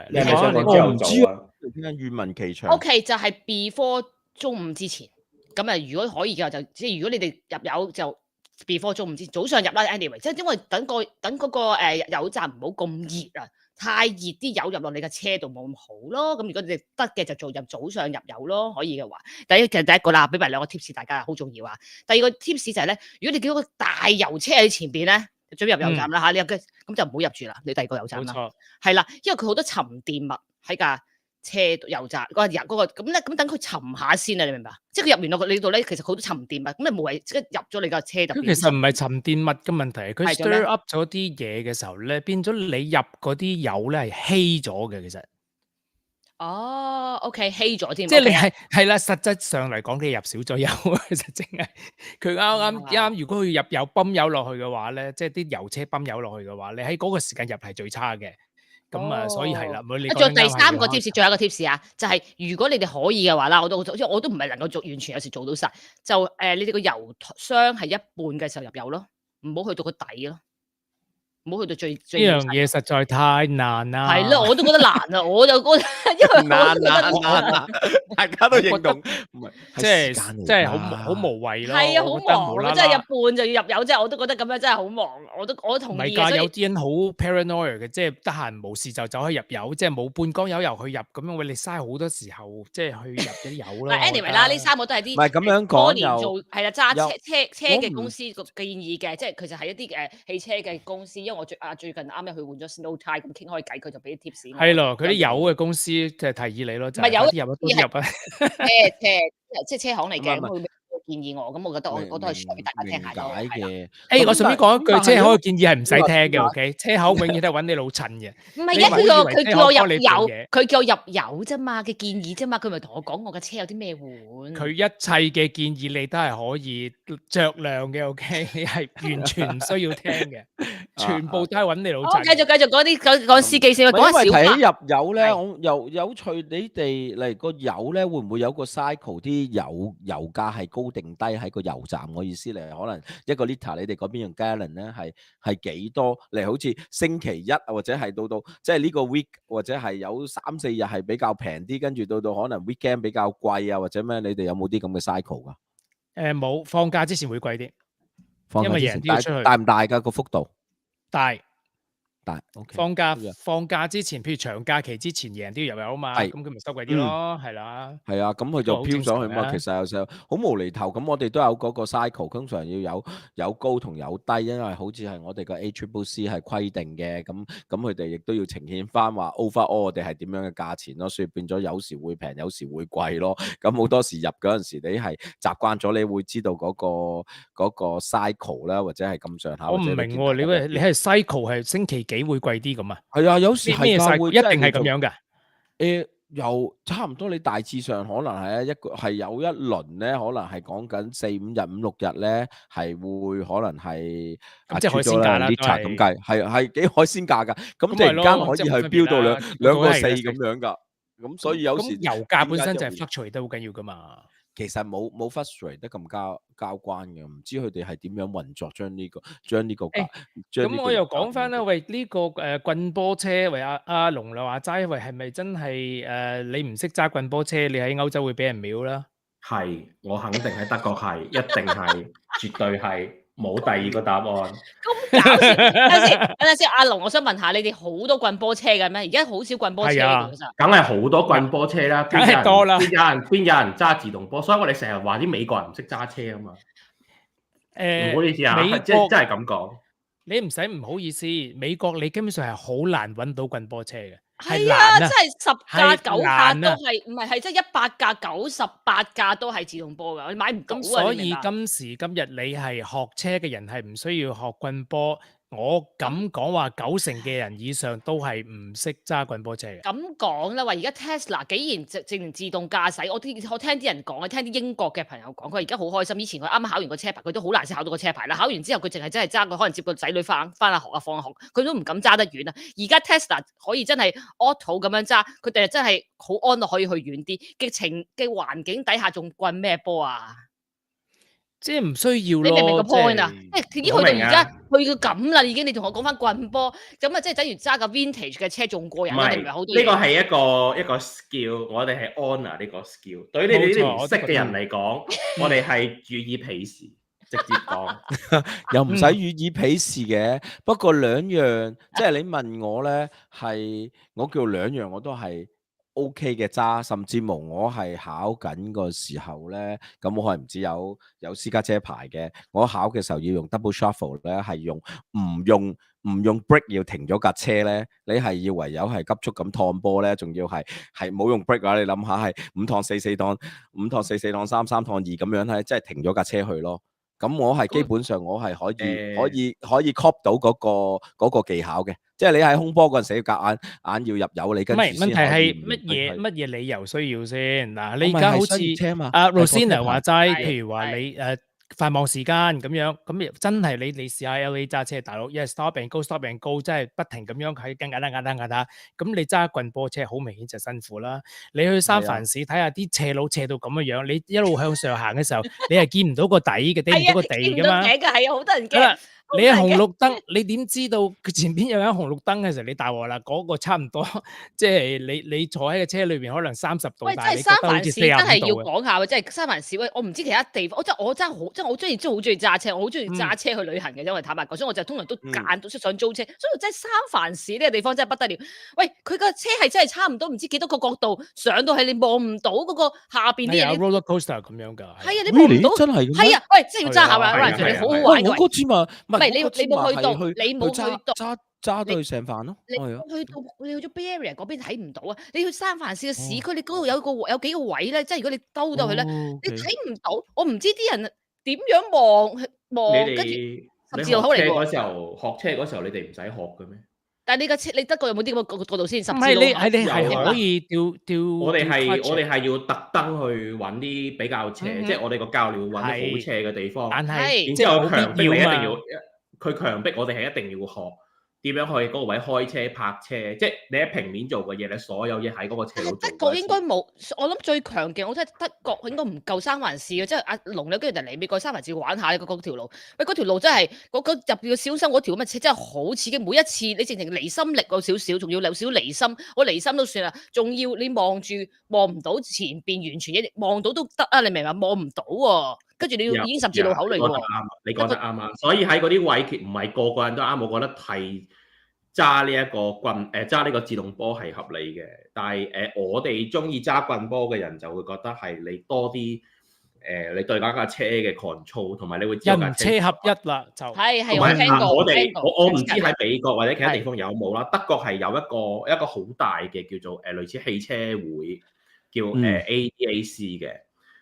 你係咪想講朝頭早啊？點解願聞其詳 OK， 就係 before 中午之前。咁啊，如果可以嘅話，就即係如果你哋入油就 before 中午之前，早上入啦。anyway， 即係因為等嗰個油站唔好咁熱啊，太熱啲油入落你嘅車度冇咁好咯。咁如果你哋得嘅就做入早上入油咯，可以嘅話。其實第一個啦，俾埋2個 tips 大家好重要啊。第二個 tips 就係咧，如果你見到個大油車喺前邊咧，準備入油站啦嚇，你入嘅咁就唔好入住啦，你第二個油站啦。冇錯。係啦，因為佢好多沉澱物喺架車油站嗰個油嗰個咁咧，咁等佢沉下先啊！你明白？即係佢入完落你度咧，其實好多沉澱物，咁你無謂即刻入咗你架車入邊。其實唔係沉澱物嘅問題，佢 stir up 咗啲嘢嘅時候咧，變咗你入嗰啲油咧係稀咗嘅，其實。哦，OK，稀咗添。即係你係啦，實質上嚟講，你入少咗油，其實淨係佢啱。如果佢入油泵油落去嘅話咧，即係啲油車泵油落去嘅話，你喺嗰個時間入係最差嘅。咁所以係啦，你仲有第3個 tips， 最後一個 tips 啊，就係如果你哋可以嘅話啦，我都唔係能夠完全有時做到晒，就你哋個油箱係一半嘅時候入油咯，唔好去到個底咯，唔好去到最。呢樣嘢實在太難啦。係咯，我都覺得難啊，我就覺得因為難，大家都認同，唔係即係好無謂咯。係啊，好忙，真係一半就要入油，即係我都覺得咁樣真係好忙，我同意。唔係㗎，有啲人好 paranoid 嘅，即係得閒無事就走去入油，即係冇半缸油去入咁樣，喂你嘥好多時候，即係去入啲油啦。anyway 啦，呢3個都係啲唔係咁樣講又係啦，揸車嘅公司個建議嘅，即係其實係一啲汽車嘅公司，因為我最近啱啱去換咗 Snow Tire 咁傾開偈，佢就俾啲 tips。係咯，佢啲油嘅公司就係提議你咯，就係啲油都入啊。即係車行嚟嘅，咁佢建議我，咁我覺得我都係 share 俾大家聽下啫。明解嘅。誒，我順便講一句，車口嘅建議係唔使聽嘅點解，OK？車口永遠都係揾你老襯嘅。唔係嘅，你唔好以為佢叫我車口幫你入油做嘢，佢叫我入油啫嘛嘅建議啫嘛，佢咪同我講我嘅車有啲咩換。佢一切嘅建議你都係可以酌量嘅，OK？你係完全唔需要聽嘅，全部都係揾你老好，繼襯。續講啲講司機先，講下因為提起小巴。入油咧，係我有趣，你哋嚟個油咧，會唔會有個 cycle 啲油價係高定低喺個油站？我意思嚟，可能一個 liter 你哋嗰邊用 gallon 咧係幾多？嚟好似星期一或者係到即係呢個 week 或者係有3-4日係比較平啲，跟住到可能 weekend 比較貴啊，或者咩？你哋有冇啲咁嘅 cycle 噶？冇，放假之前會貴啲，因為人放假之前都要出去。大唔大㗎個幅度？大OK。放假之前，譬如長假期之前，人都要入油啊嘛，係咁佢咪收貴啲咯，係啦。係啊，咁佢就好飄上去嘛。正常啊其實有時候好無厘頭，咁我哋都有嗰個 cycle，通常要有高同有低，因為好似係我哋個 ACCC 係規定嘅，咁佢哋亦都要呈現翻話 overall 我哋係點樣嘅價錢咯，所以變咗有時會平，有時會貴咯。咁好多時入嗰陣時，你係習慣咗，你會知道嗰個 cycle 啦，或者係咁上下。我唔明喎，你係 cycle 係星期幾會貴啲咁啊？係啊，有時咩係㗎 cycle 會一定係咁樣㗎？又差唔多，你大致上可能係有一輪咧，可能係講緊4-5日、5-6日咧，係會可能係咁即係海鮮價啦，都係咁計，係幾海鮮價㗎。咁突咁咪咯然間可以即係冇分別係飆到啦兩個個個係4咁樣㗎。咁所以有時咁油價本身就係點解 fluctuate 得好緊要㗎嘛。其實冇 frustrate 得咁交關嘅，唔知佢哋係點樣運作將呢個價。咁我又講翻啦，喂呢個棍波車，喂阿龍又話齋，喂係咪真係你唔識揸棍波車，你喺歐洲會俾人秒啦？係，我肯定喺德國係，一定係，絕對係，冇第二個答案。咁搞笑，等陣先，阿龍，我想問下你哋好多棍波車嘅咩？而家好少棍波車係啊嘅其實。梗係好多棍波車啦，梗係多啦邊有人揸自動波？所以我哋成日話啲美國人唔識揸車啊嘛。唔好意思啊，美國真係咁講。你唔使唔好意思，美國你基本上係好難揾到棍波車嘅，係係啊，難真係10架係9架都難啊係，唔係真係100架98架都係自動波㗎，你買唔到啊！咁所以你明白今時今日你係學車嘅人係唔需要學棍波，我咁講話90%嘅人以上都係唔識揸棍波車嘅。咁講啦，話而家 Tesla 竟然淨自動駕駛，我聽啲人講，我聽啲英國嘅朋友講，佢而家好開心。以前佢啱啱考完個車牌，佢都好難先考到個車牌啦。考完之後，佢淨係真係揸，佢可能接個仔女翻下學啊，放下學，佢都唔敢揸得遠啊。而家 Tesla 可以真係 auto 咁樣揸，佢哋真係好安樂，可以去遠啲嘅環境底下，仲棍咩波啊？即係唔需要咯。你明唔明個 point 啊？即係已經去到而家去到咁啦，已經你同我講翻棍波，咁啊即係等於揸架 vintage 嘅車仲過癮啦，唔係你唔係好多嘢。呢個係一個 skill，我哋係 honour 呢個 skill。對於你哋呢啲唔識嘅人嚟講，我哋係予以鄙視，直接講。又唔使予以鄙視嘅。不過兩樣，即係你問我咧，係我叫兩樣我都係 OK 嘅揸，甚至乎我係考緊個時候咧，咁我係唔知有私家車牌嘅，我考嘅時候要用 double shuffle 咧，係唔用 brake 要停咗架車咧，你係要唯有係急速咁趟波咧，仲要係冇用 brake 啊！你諗下係5趟4 4趟5趟4 4趟3 3趟2咁樣咧，即係停咗架車去咯。咁我係基本上我係可以 cop 到嗰個技巧嘅，即係你喺空波嗰陣時要夾硬要入油，你跟住先可以。唔係問題係乜嘢理由需要先？嗱，你而家好似車嘛阿 Rosina 話齋，係譬如話你繁忙時間咁樣，咁真係你試下 LA 揸車，大佬一係 stop and go stop and go，真係不停咁樣喺跟緊，咁你揸棍波車好明顯就辛苦啦。你去三藩市睇下啲斜路斜到咁嘅樣，你一路向上行嘅時候，你係見唔到個底嘅，睇唔到個地㗎嘛。係啊，好多人驚。係啦，你喺紅綠燈，你點知道佢前邊有間紅綠燈嘅時候，你大鑊啦？嗰個差唔多，即係你坐喺個車裏邊可能30度，喂，真係但係你覺三藩得好似市真係要45度嘅。講下喎，即係三藩市喂，我唔知其他地方，我真係好中意揸車，我好中意揸車去旅行嘅，因為坦白講，所以我就通常都揀到想租車，所以真係三藩市呢個地方真係不得了。喂，佢個車係真係差唔多，唔知幾多個角度上到去，你望唔到嗰個下邊啲係啊嘢。roller coaster 咁樣㗎。係啊，你望唔 Really？到。真係嘅咩係啊，喂，真係要揸下係啊啦，係啊你好好喂，玩嘅。我嗰次咪唔係你我嗰次冇去到，係你冇去到。揸揸到去成飯咯。你係啊，你去咗 Bay Area 嗰邊睇唔到啊！你去三藩市嘅市哦區，你嗰度有幾個位咧，即係如果你兜到去咧，哦你，OK，睇唔到。我唔知啲人點樣望，你跟住哋你十學字路口嚟喎。車嗰時候，你哋唔使學嘅咩？但係你架車，你德國有冇啲咁嘅角度先？十唔係字路口有啊係可以調我哋係 clutch 我哋係要特登去揾啲比較斜，嗯哼即係我哋個教練會揾啲好係斜嘅地方，但係係然之後冇強迫你一定必要嘛要，佢強迫我哋係一定要學點樣去嗰個位開車泊車，即係你喺平面做嘅嘢，你所有嘢喺嗰個斜但係度做德國應該嗰一次。冇，我諗最強勁，我真係德國應該唔夠三環市嘅，即係阿龍你跟住就嚟美國三環市玩下嗰條路，喂嗰條路真係嗰入邊嘅小心嗰條咁嘅車真係好刺激，每一次你直情離心力有少少，仲要有少少離心，我離心都算啦，仲要你望唔到前邊完全一望到都得啊，你明嘛？望唔到喎，跟住你要已經十字路口嚟喎。你講得啱啊！所以喺嗰啲位，唔係個個人都啱，我覺得係揸呢一個棍揸呢個自動波係合理嘅。但係我哋中意揸棍波嘅人就會覺得係你多啲你對嗰架車嘅 control，同埋你會知道架人車合一啦，就係同埋我聽過，我哋聽過我唔知喺美國或者其他地係方有冇啦。德國係有一個好大嘅叫做類似汽車會，叫ADAC 嘅。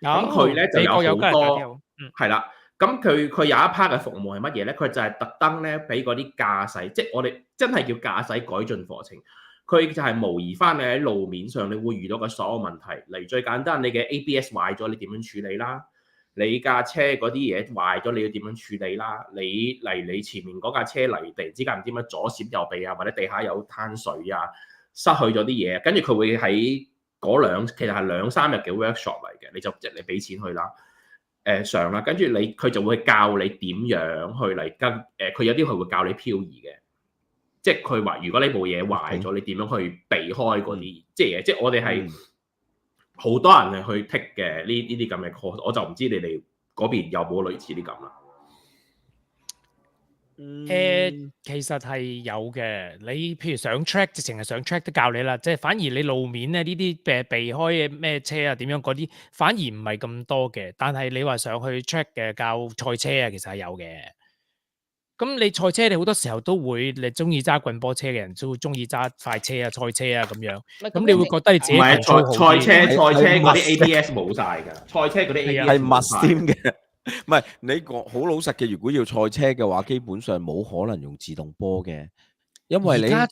咁佢咧就美國有好多嗯係啦。咁佢有一 part 嘅服務係乜嘢咧？佢就係特登咧俾嗰啲駕駛，即係我哋真係叫駕駛改進課程。佢就係模擬翻你喺路面上你會遇到嘅所有問題。例如最簡單，你嘅 ABS 壞咗，你點樣處理啦？你架車嗰啲嘢壞咗，你要點樣處理啦？例如你前面嗰架車嚟突然之間唔知乜左閃右避啊，或者地下有灘水啊，失去咗啲嘢，跟住佢會喺其實係2-3日嘅 workshop 嚟嘅，你俾錢去啦。上啦，跟住佢就會教你點樣去嚟跟佢有啲佢會教你漂移嘅，即係佢話如果呢部嘢壞咗，你點樣去避開嗰啲即係我哋係好多人係去 take 嘅呢啲咁嘅 course，我就唔知你哋嗰邊有冇類似啲咁啦。其實係有嘅。你譬如上 track，直情係上 track 都教你啦。即係反而你路面咧呢啲避開嘅咩車啊點樣嗰啲，反而唔係咁多嘅。但係你話上去 track 嘅教賽車啊，其實係有嘅。咁你賽車你好多時候都會，你中意揸棍波車嘅人都會中意揸快車啊、賽車啊咁樣。咁你會覺得你自己唔係賽賽車嗰啲 ABS 冇晒㗎，賽車嗰啲 ABS 係密添嘅。唔係你講好老實嘅，如果要賽車嘅話，基本上冇可能用自動波嘅，因為而家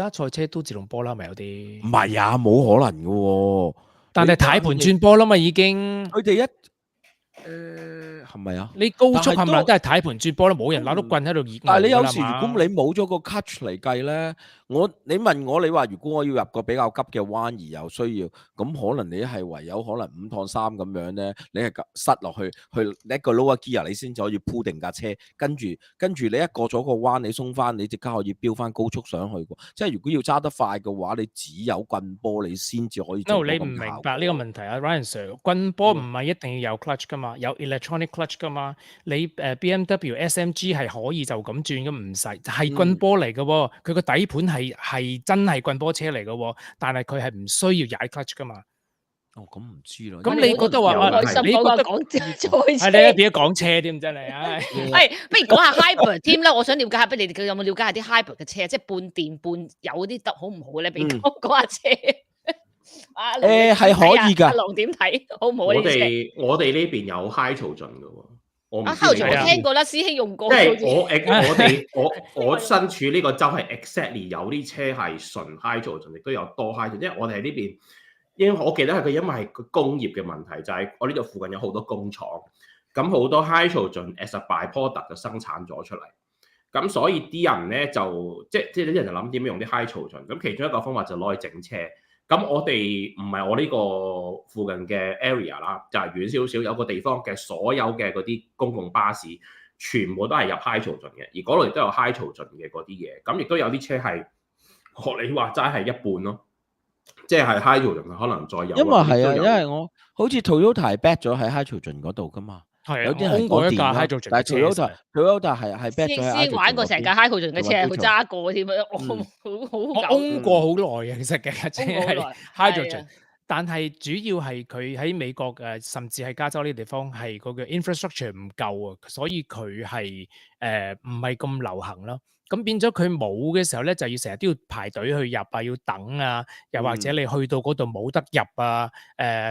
賽車都自動波啦，咪有啲唔係啊，冇可能嘅喎。但係軚盤轉波啦嘛，已經佢哋係咪啊？你高速但係冚唪唥都係軚盤轉波啦，冇人攞到棍喺度熱。但係你有時如果你冇咗個 clutch 嚟計咧，你問我，你話如果我要入個比較急嘅彎而有需要，咁可能你係唯有可能5趟3咁樣咧，你係塞落去一個 lower gear 你先至可以鋪定架車，跟住你一過咗個彎，你鬆翻，你即刻可以飆翻高速上去喎。即係如果要揸得快嘅話，你只有棍波你先至可以做到咁效果。你唔明白呢個問題啊 ，Ryan Sir， 棍波唔係一定要有 clutch 噶嘛，有 electronic clutch 噶嘛。你BMW SMG 係可以就咁轉咁唔使，係棍波嚟嘅喎。佢個底盤係真係棍波車嚟嘅喎，但係佢係唔需要踩 clutch 噶嘛。哦，咁唔知啦。咁你覺得話你覺得講賽車？係你變咗講車添真係，唉。不如講下 hybrid 添啦，我想了解下，不如你哋有冇了解下啲 hybrid 嘅車，即係半電半有啲得好唔好咧？俾講下車。係可以㗎。阿龍點睇？好唔好啊？我哋呢邊有 high 槽盡嘅喎。我聽過啦，師兄用過。即係我身處呢個州係 exactly 有啲車係純 high 槽盡，亦都有多 high 槽。因為我哋喺呢邊，我記得係佢因為係個工業嘅問題，就係我呢度附近有好多工廠，咁好多 high 槽盡 as a byproduct 就生產咗出嚟。咁所以啲人咧就即係啲人就諗點樣用啲 high 槽盡。咁其中一個方法就攞去整車。咁我哋唔係我呢個附近嘅 area 啦，就係遠少少有個地方嘅所有嘅嗰啲公共巴士，全部都係入 high 槽盡嘅，而嗰度亦都有 high 槽盡嘅嗰啲嘢。咁亦都有啲車係學你話齋係一半咯，即係 high 槽盡可能再有。因為係啊，因為我好似 Toyota 係 back 咗喺 high 槽盡嗰度噶嘛。係有啲係過一架電 high 槽盡，但係 Toyota 係 back 咗喺 high 槽盡。先玩過成架 high 槽盡嘅車，佢揸過添啊！我own 過好耐嘅，其實嘅車係 high 槽盡。但係主要係佢喺美國甚至係加州呢啲地方係嗰個 infrastructure 唔夠啊，所以佢係唔係咁流行咯。咁變咗佢冇嘅時候咧，就要成日都要排隊去入啊，要等啊，又或者你去到嗰度冇得入啊，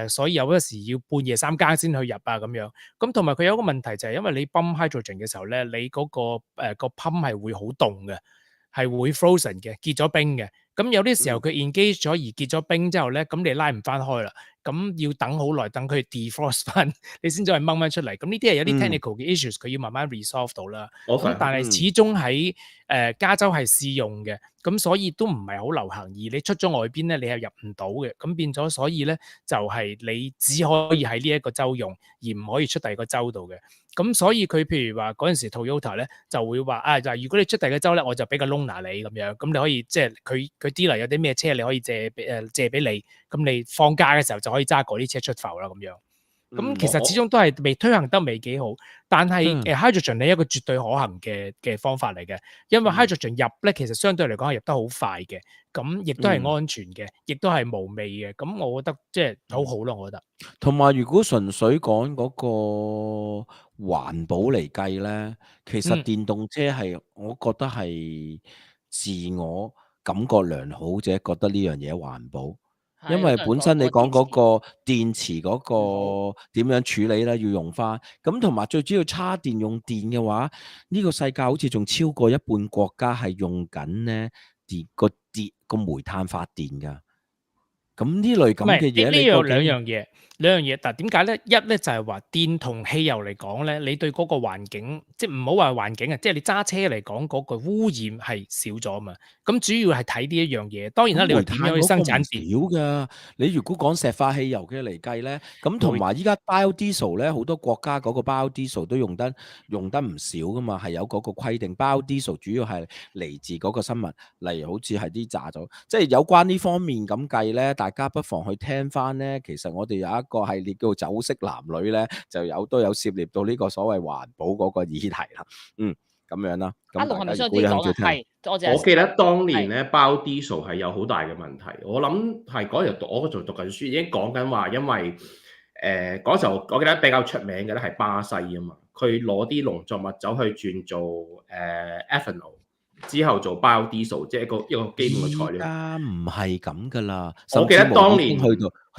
所以有嗰時要半夜3更先去入啊咁樣。咁同埋佢有一個問題就係因為你泵 hydrogen 嘅時候咧，你嗰、個pump 係會好凍嘅，係會 frozen 嘅，結咗冰嘅。咁有啲時候佢 engage 咗而結咗冰之後咧，咁你拉唔翻開啦，咁要等好耐，等佢 defrost 翻，你先至可以掹翻出嚟。咁呢啲係有啲 technical 嘅 issues，佢要慢慢 resolve 到啦。咁但係始終喺加州係試用嘅，咁所以都唔係好流行。而你出咗外邊咧，你係入唔到嘅。咁變咗，所以咧就係你只可以喺呢一個州用，而唔可以出第二個州度嘅。咁所以佢譬如話嗰陣時 Toyota 咧就會話就係如果你出第二個州咧，我就俾個 loaner 你咁樣，咁你可以即係佢 dealer 有啲咩車你可以借俾你，咁你放假嘅時候就可以揸嗰啲車出埠啦咁樣。咁其實始終都係未推行得未幾好，但係hydrogen 係一個絕對可行嘅方法嚟嘅，因為 hydrogen 入咧其實相對嚟講係入得好快嘅，咁亦都係安全嘅，亦都係無味嘅，咁我覺得即係好好咯，我覺得。同埋如果純粹講嗰個環保嚟計咧，其實電動車係我覺得係自我感覺良好者覺得呢樣嘢環保。因為本身你講嗰個電池嗰個點樣處理咧，要用翻咁，同埋最主要叉電用電嘅話，呢個世界好似仲超過一半國家係用緊咧個煤炭發電㗎。咁呢類咁嘅嘢，呢有兩樣嘢。但係點解咧？一咧就係話電同汽油嚟講咧，你對嗰個環境，即係唔好話環境啊，即係你揸車嚟講嗰個污染係少咗嘛。咁主要係睇呢一樣嘢。當然啦，你話點樣去生產電？少㗎。你如果講石化汽油嘅嚟計咧，咁同埋依家 biodiesel 咧，好多國家嗰個 biodiesel 都用得唔少㗎嘛，係有嗰個規定。biodiesel 主要係嚟自嗰個生物，例如好似係啲炸咗，即係有關呢方面咁計咧，大家不妨去聽翻咧。其實我哋有一個系列叫做酒色男女咧，都有涉獵到呢個所謂環保嗰個議題啦。咁樣啦。阿龍係咪想啲講啊？係，我記得當年咧，biodiesel 係有好大嘅問題。我諗係嗰日我仲讀緊書，已經講緊話，因為嗰時候我記得比較出名嘅咧係巴西啊嘛，佢攞啲農作物走去轉做ethanol。之後做 biodiesel， 即係一個基本嘅材料。而家唔係咁噶啦，我記得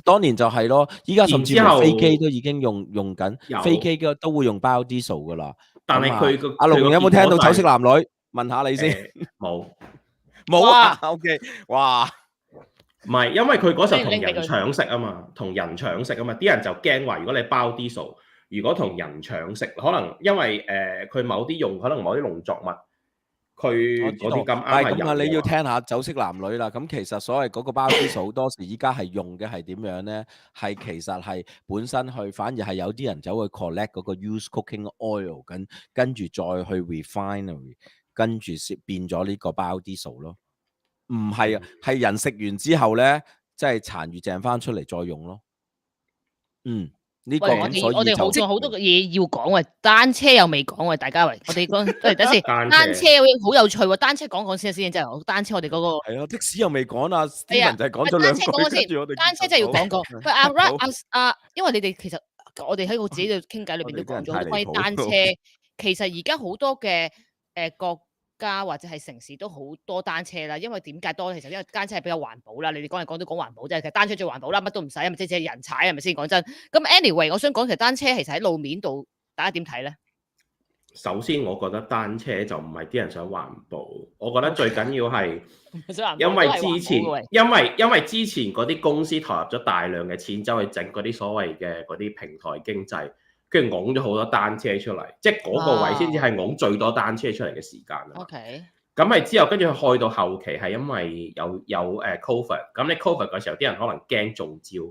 當年就係咯，依家甚至乎飛機都已經用緊，飛機都會用 biodiesel 噶啦。但係佢阿龍有冇聽到酒色男女？問下你先。冇啊 ，OK， 哇，唔係，因為佢嗰時候同人搶食啊嘛，啲人就驚話，如果你 biodiesel，如果同人搶食，可能因為佢某啲農作物。佢嗰啲咁啱係咁啊！你要聽下酒色男女啦。咁其實所謂嗰個 biodiesel 好多時依家係用嘅係點樣咧？係其實係本身反而係有啲人走去 collect 嗰個 used cooking oil，跟住再去 refinery， 跟住變咗呢個 biodiesel 咯。唔係啊，係人食完之後咧，即係殘餘剩翻出嚟再用咯。呢個我哋仲好多嘢要講喎，單車又未講喎，大家喂，我哋講等先，單車好有趣喎，單車講先真係，單車我哋嗰個係啊，的士又未講啊 Steven 就係講咗兩句，跟住我哋單車真係要講過。喂因為你哋其實我哋喺我自己嘅傾偈裏邊都講咗好多關於單車，其實而家好多嘅國家或者係城市都好多單車啦，因為點解多？其實因為單車係比較環保啦。你哋講嚟講都講環保啫，其實單車最環保啦，乜都唔使，咪即係人踩係咪先？講真，咁 anyway， 我想講其實單車其實喺路面度，大家點睇咧？首先，我覺得單車就唔係啲人想環保，我覺得最緊要係因為之前嗰啲公司投入咗大量嘅錢，走去整嗰啲所謂嘅嗰啲平台經濟。跟住拱咗好多單車出嚟，即係嗰個位先至係拱最多單車出嚟嘅時間啊。OK，咁係之後跟住去到後期係因為有COVID，咁你 COVID 嗰時候啲人可能驚中招，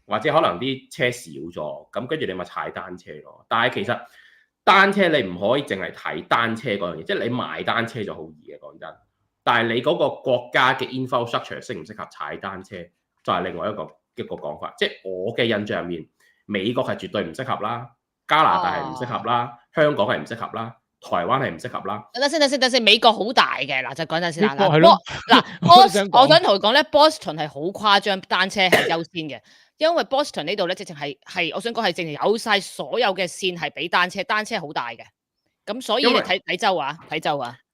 或者可能啲車少咗，咁跟住你咪踩單車咯。但係其實單車你唔可以淨係睇單車嗰樣嘢，即係你賣單車就好易嘅講真。但係你嗰個國家嘅 infrastructure 適唔適合踩單車，就係另外一個講法。即係我嘅印象入面。美國係絕對唔適合啦，加拿大係唔適合啦，香港係唔適合啦，台灣係唔適合啦。等先，美國好大嘅嗱，就講陣先啦。係咯，我想同佢講咧 ，Boston 係好誇張，單車係優先嘅，因為 Boston 呢度咧，直情係我想講係直情有晒所有嘅線係俾單車好大嘅，咁所以你睇州啊。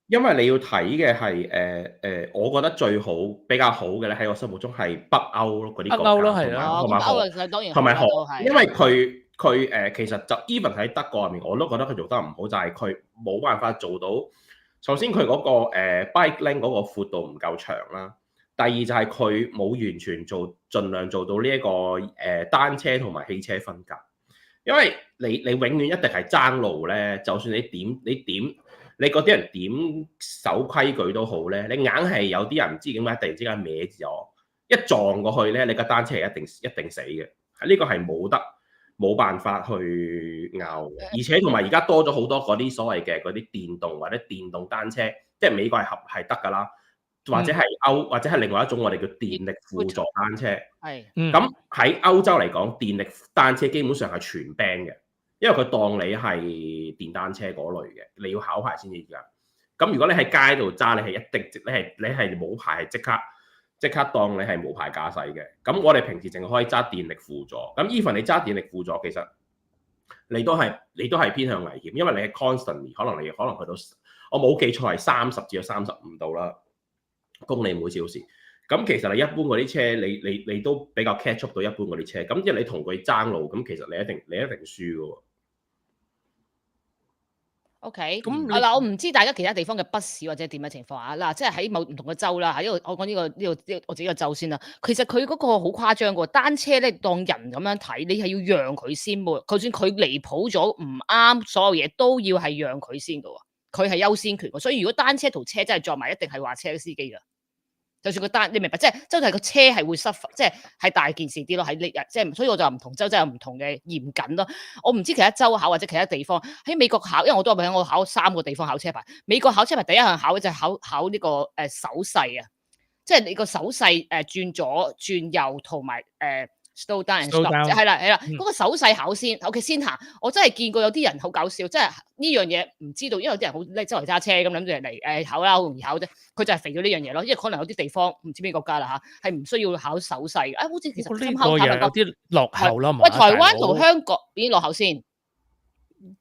因為你要睇嘅係我覺得最好比較好嘅咧，喺我心目中係北歐咯，嗰啲北歐咯國家係啊同埋歐啊，當然同埋都係，因為佢其實就 even 喺德國入面，我都覺得佢做得唔好，就係佢冇辦法做到。首先佢嗰個bike lane 嗰個闊度唔夠長啦，第二就係佢冇完全盡量做到呢一個單車同埋汽車分隔，因為你永遠一定係爭路咧，就算你嗰啲人點守規矩都好咧，你硬係有啲人唔知點解突然之間歪咗，一撞過去咧，你個單車係一定死嘅。呢個係冇辦法去拗嘅，而且同埋而家多咗好多嗰啲所謂嘅嗰啲電動或者電動單車，即係美國係得㗎啦，或者係或者係另外一種我哋叫電力輔助單車。係。咁喺歐洲嚟講，電力單車基本上係全 ban 嘅。因為佢當你係電單車嗰類嘅，你要考牌先至㗎。咁如果你喺街度揸，你係一定你係冇牌，係即刻當你係無牌駕駛嘅。咁我哋平時淨係可以揸電力輔助。咁 even 你揸電力輔助，其實你都係偏向危險，因為你係 constantly 可能去到我冇記錯係30至到35度啦，公里每小時。咁其實你一般嗰啲車，你都比較 catch up 到一般嗰啲車。咁即係你同佢爭路，咁其實你一定輸嘅喎。OK，咁嗱，我唔知大家其他地方嘅筆試或者點嘅情況啊，嗱，即係喺某唔同嘅州啦，喺呢度我講呢個我自己嘅州先啦。其實佢嗰個好誇張嘅喎，單車咧當人咁樣睇，你係要讓佢先喎。就算佢離譜咗唔啱，所有嘢都要係讓佢先嘅喎，佢係優先權喎。所以如果單車同車真係撞埋，一定係話車司機㗎。就算個單，你明白，即係個車係會失，即係大件事啲咯。喺呢日，即係所以我就唔同州真係有唔同嘅嚴謹咯。我唔知其他州考或者其他地方喺美國考，因為我都話我考3個地方考車牌。美國考車牌第一項考嘅就係考呢個手勢啊，即係你個手勢轉左轉右同埋slow down and stop，係啦，嗰個手勢考先 ，OK 先行。我真係見過有啲人好搞笑，即係呢樣嘢唔知道，因為有啲人好叻周圍揸車咁諗住嚟考啦，好容易考啫。佢就係肥咗呢樣嘢咯，因為可能有啲地方唔知邊個國家啦嚇，係唔需要考手勢嘅。好似其實呢個又有啲落後啦嘛。喂，台灣同香港邊落後先？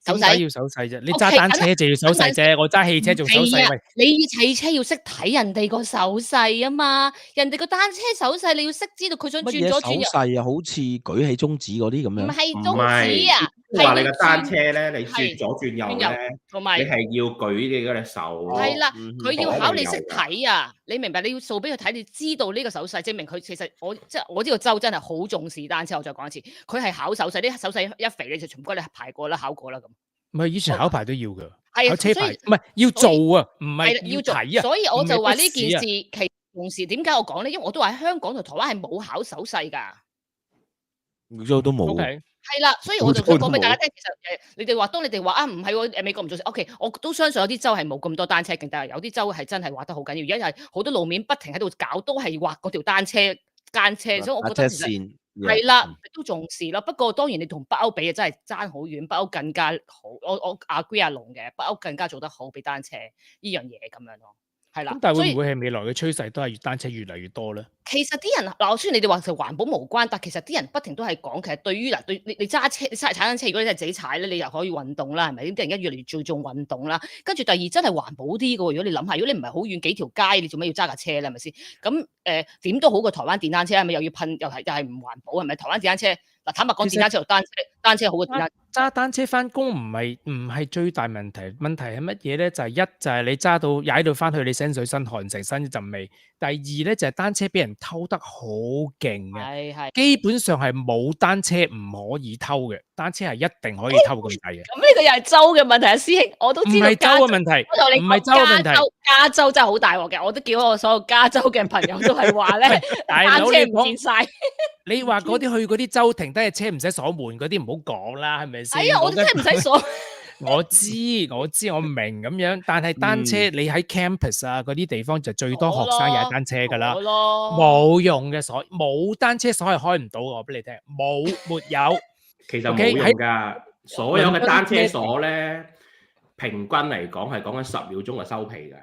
點解要手勢啫？你揸單車就要手勢啫，我揸汽車仲手勢。喂，你汽車要識睇人哋個手勢啊嘛，人哋個單車手勢你要識知道佢想轉左轉右。乜嘢手勢啊？好似舉起中指嗰啲咁樣。唔係中指啊，係話你個單車咧，你轉左轉右咧，同埋你係要舉你嗰隻手。係啦，佢要考你識睇啊！你明白？你要掃俾佢睇，你知道呢個手勢，證明佢其實我呢個州真係好重視單車。我再講一次，佢係考手勢，啲手勢一肥你就全部你排過啦，考過啦咁。唔係以前考牌都要㗎，係考車牌唔係要做啊，唔係要睇啊。所以我就話呢件事其實同時點解我講咧？因為我都話喺香港同台灣係冇考手勢㗎。澳洲都冇。係啦，所以我就想講俾大家聽，其實你哋話當你哋話啊唔係喎，美國唔做 OK， 我都相信有啲州係冇咁多單車徑，但係有啲州係真係畫得好緊要，而家係好多路面不停喺度搞，都係畫嗰條單車，所以我覺得其實係啦，都重視咯。不過當然你同北歐比啊，真係爭好遠，北歐更加好。我 agree 阿龍嘅，北歐更加做得好，比單車呢樣嘢咁樣咯。係啦，咁但係會唔會係未來嘅趨勢都係單車越嚟越多咧？其實啲人嗱，雖然你哋話就環保無關，但其實啲人不停都係講，其實對於對你揸車，你踩單車，如果你真係自己踩咧，你又可以運動啦，係咪？啲人而家越嚟越注重運動啦。跟住第二真係環保啲嘅喎，如果你諗下，如果你唔係好遠幾條街，你做咩要揸架車咧？係咪先？咁點都好過台灣電單車，係咪又要噴又係唔環保係咪？台灣電單車嗱，坦白講，電單車同單車好過電單車。揸單車翻工唔係最大問題，問題係乜嘢咧？就係一就係你揸到踩到翻去，你身水身汗成身一陣味。第二咧就係單車俾人偷得好勁嘅，係基本上係冇單車唔可以偷嘅，單車係一定可以偷咁滯嘅。咁呢個又係州嘅問題啊，師兄，我都知道。唔係州嘅問題，唔係州嘅問題。加州真係好大鑊嘅，我都叫我所有加州嘅朋友都係話咧，單車唔見晒。你話嗰啲去嗰啲州停低嘅車唔使鎖門嗰啲唔好講啦，係咪先？哎呀，我真係唔使鎖。我知，我明咁樣，但係單車你喺 campus 啊嗰啲地方就最多學生踩單車㗎啦，冇用嘅鎖，冇單車鎖係開唔到嘅，我俾你聽，沒有。其實冇用㗎，所有嘅單車鎖咧，平均嚟講係講緊10秒鐘就收皮㗎。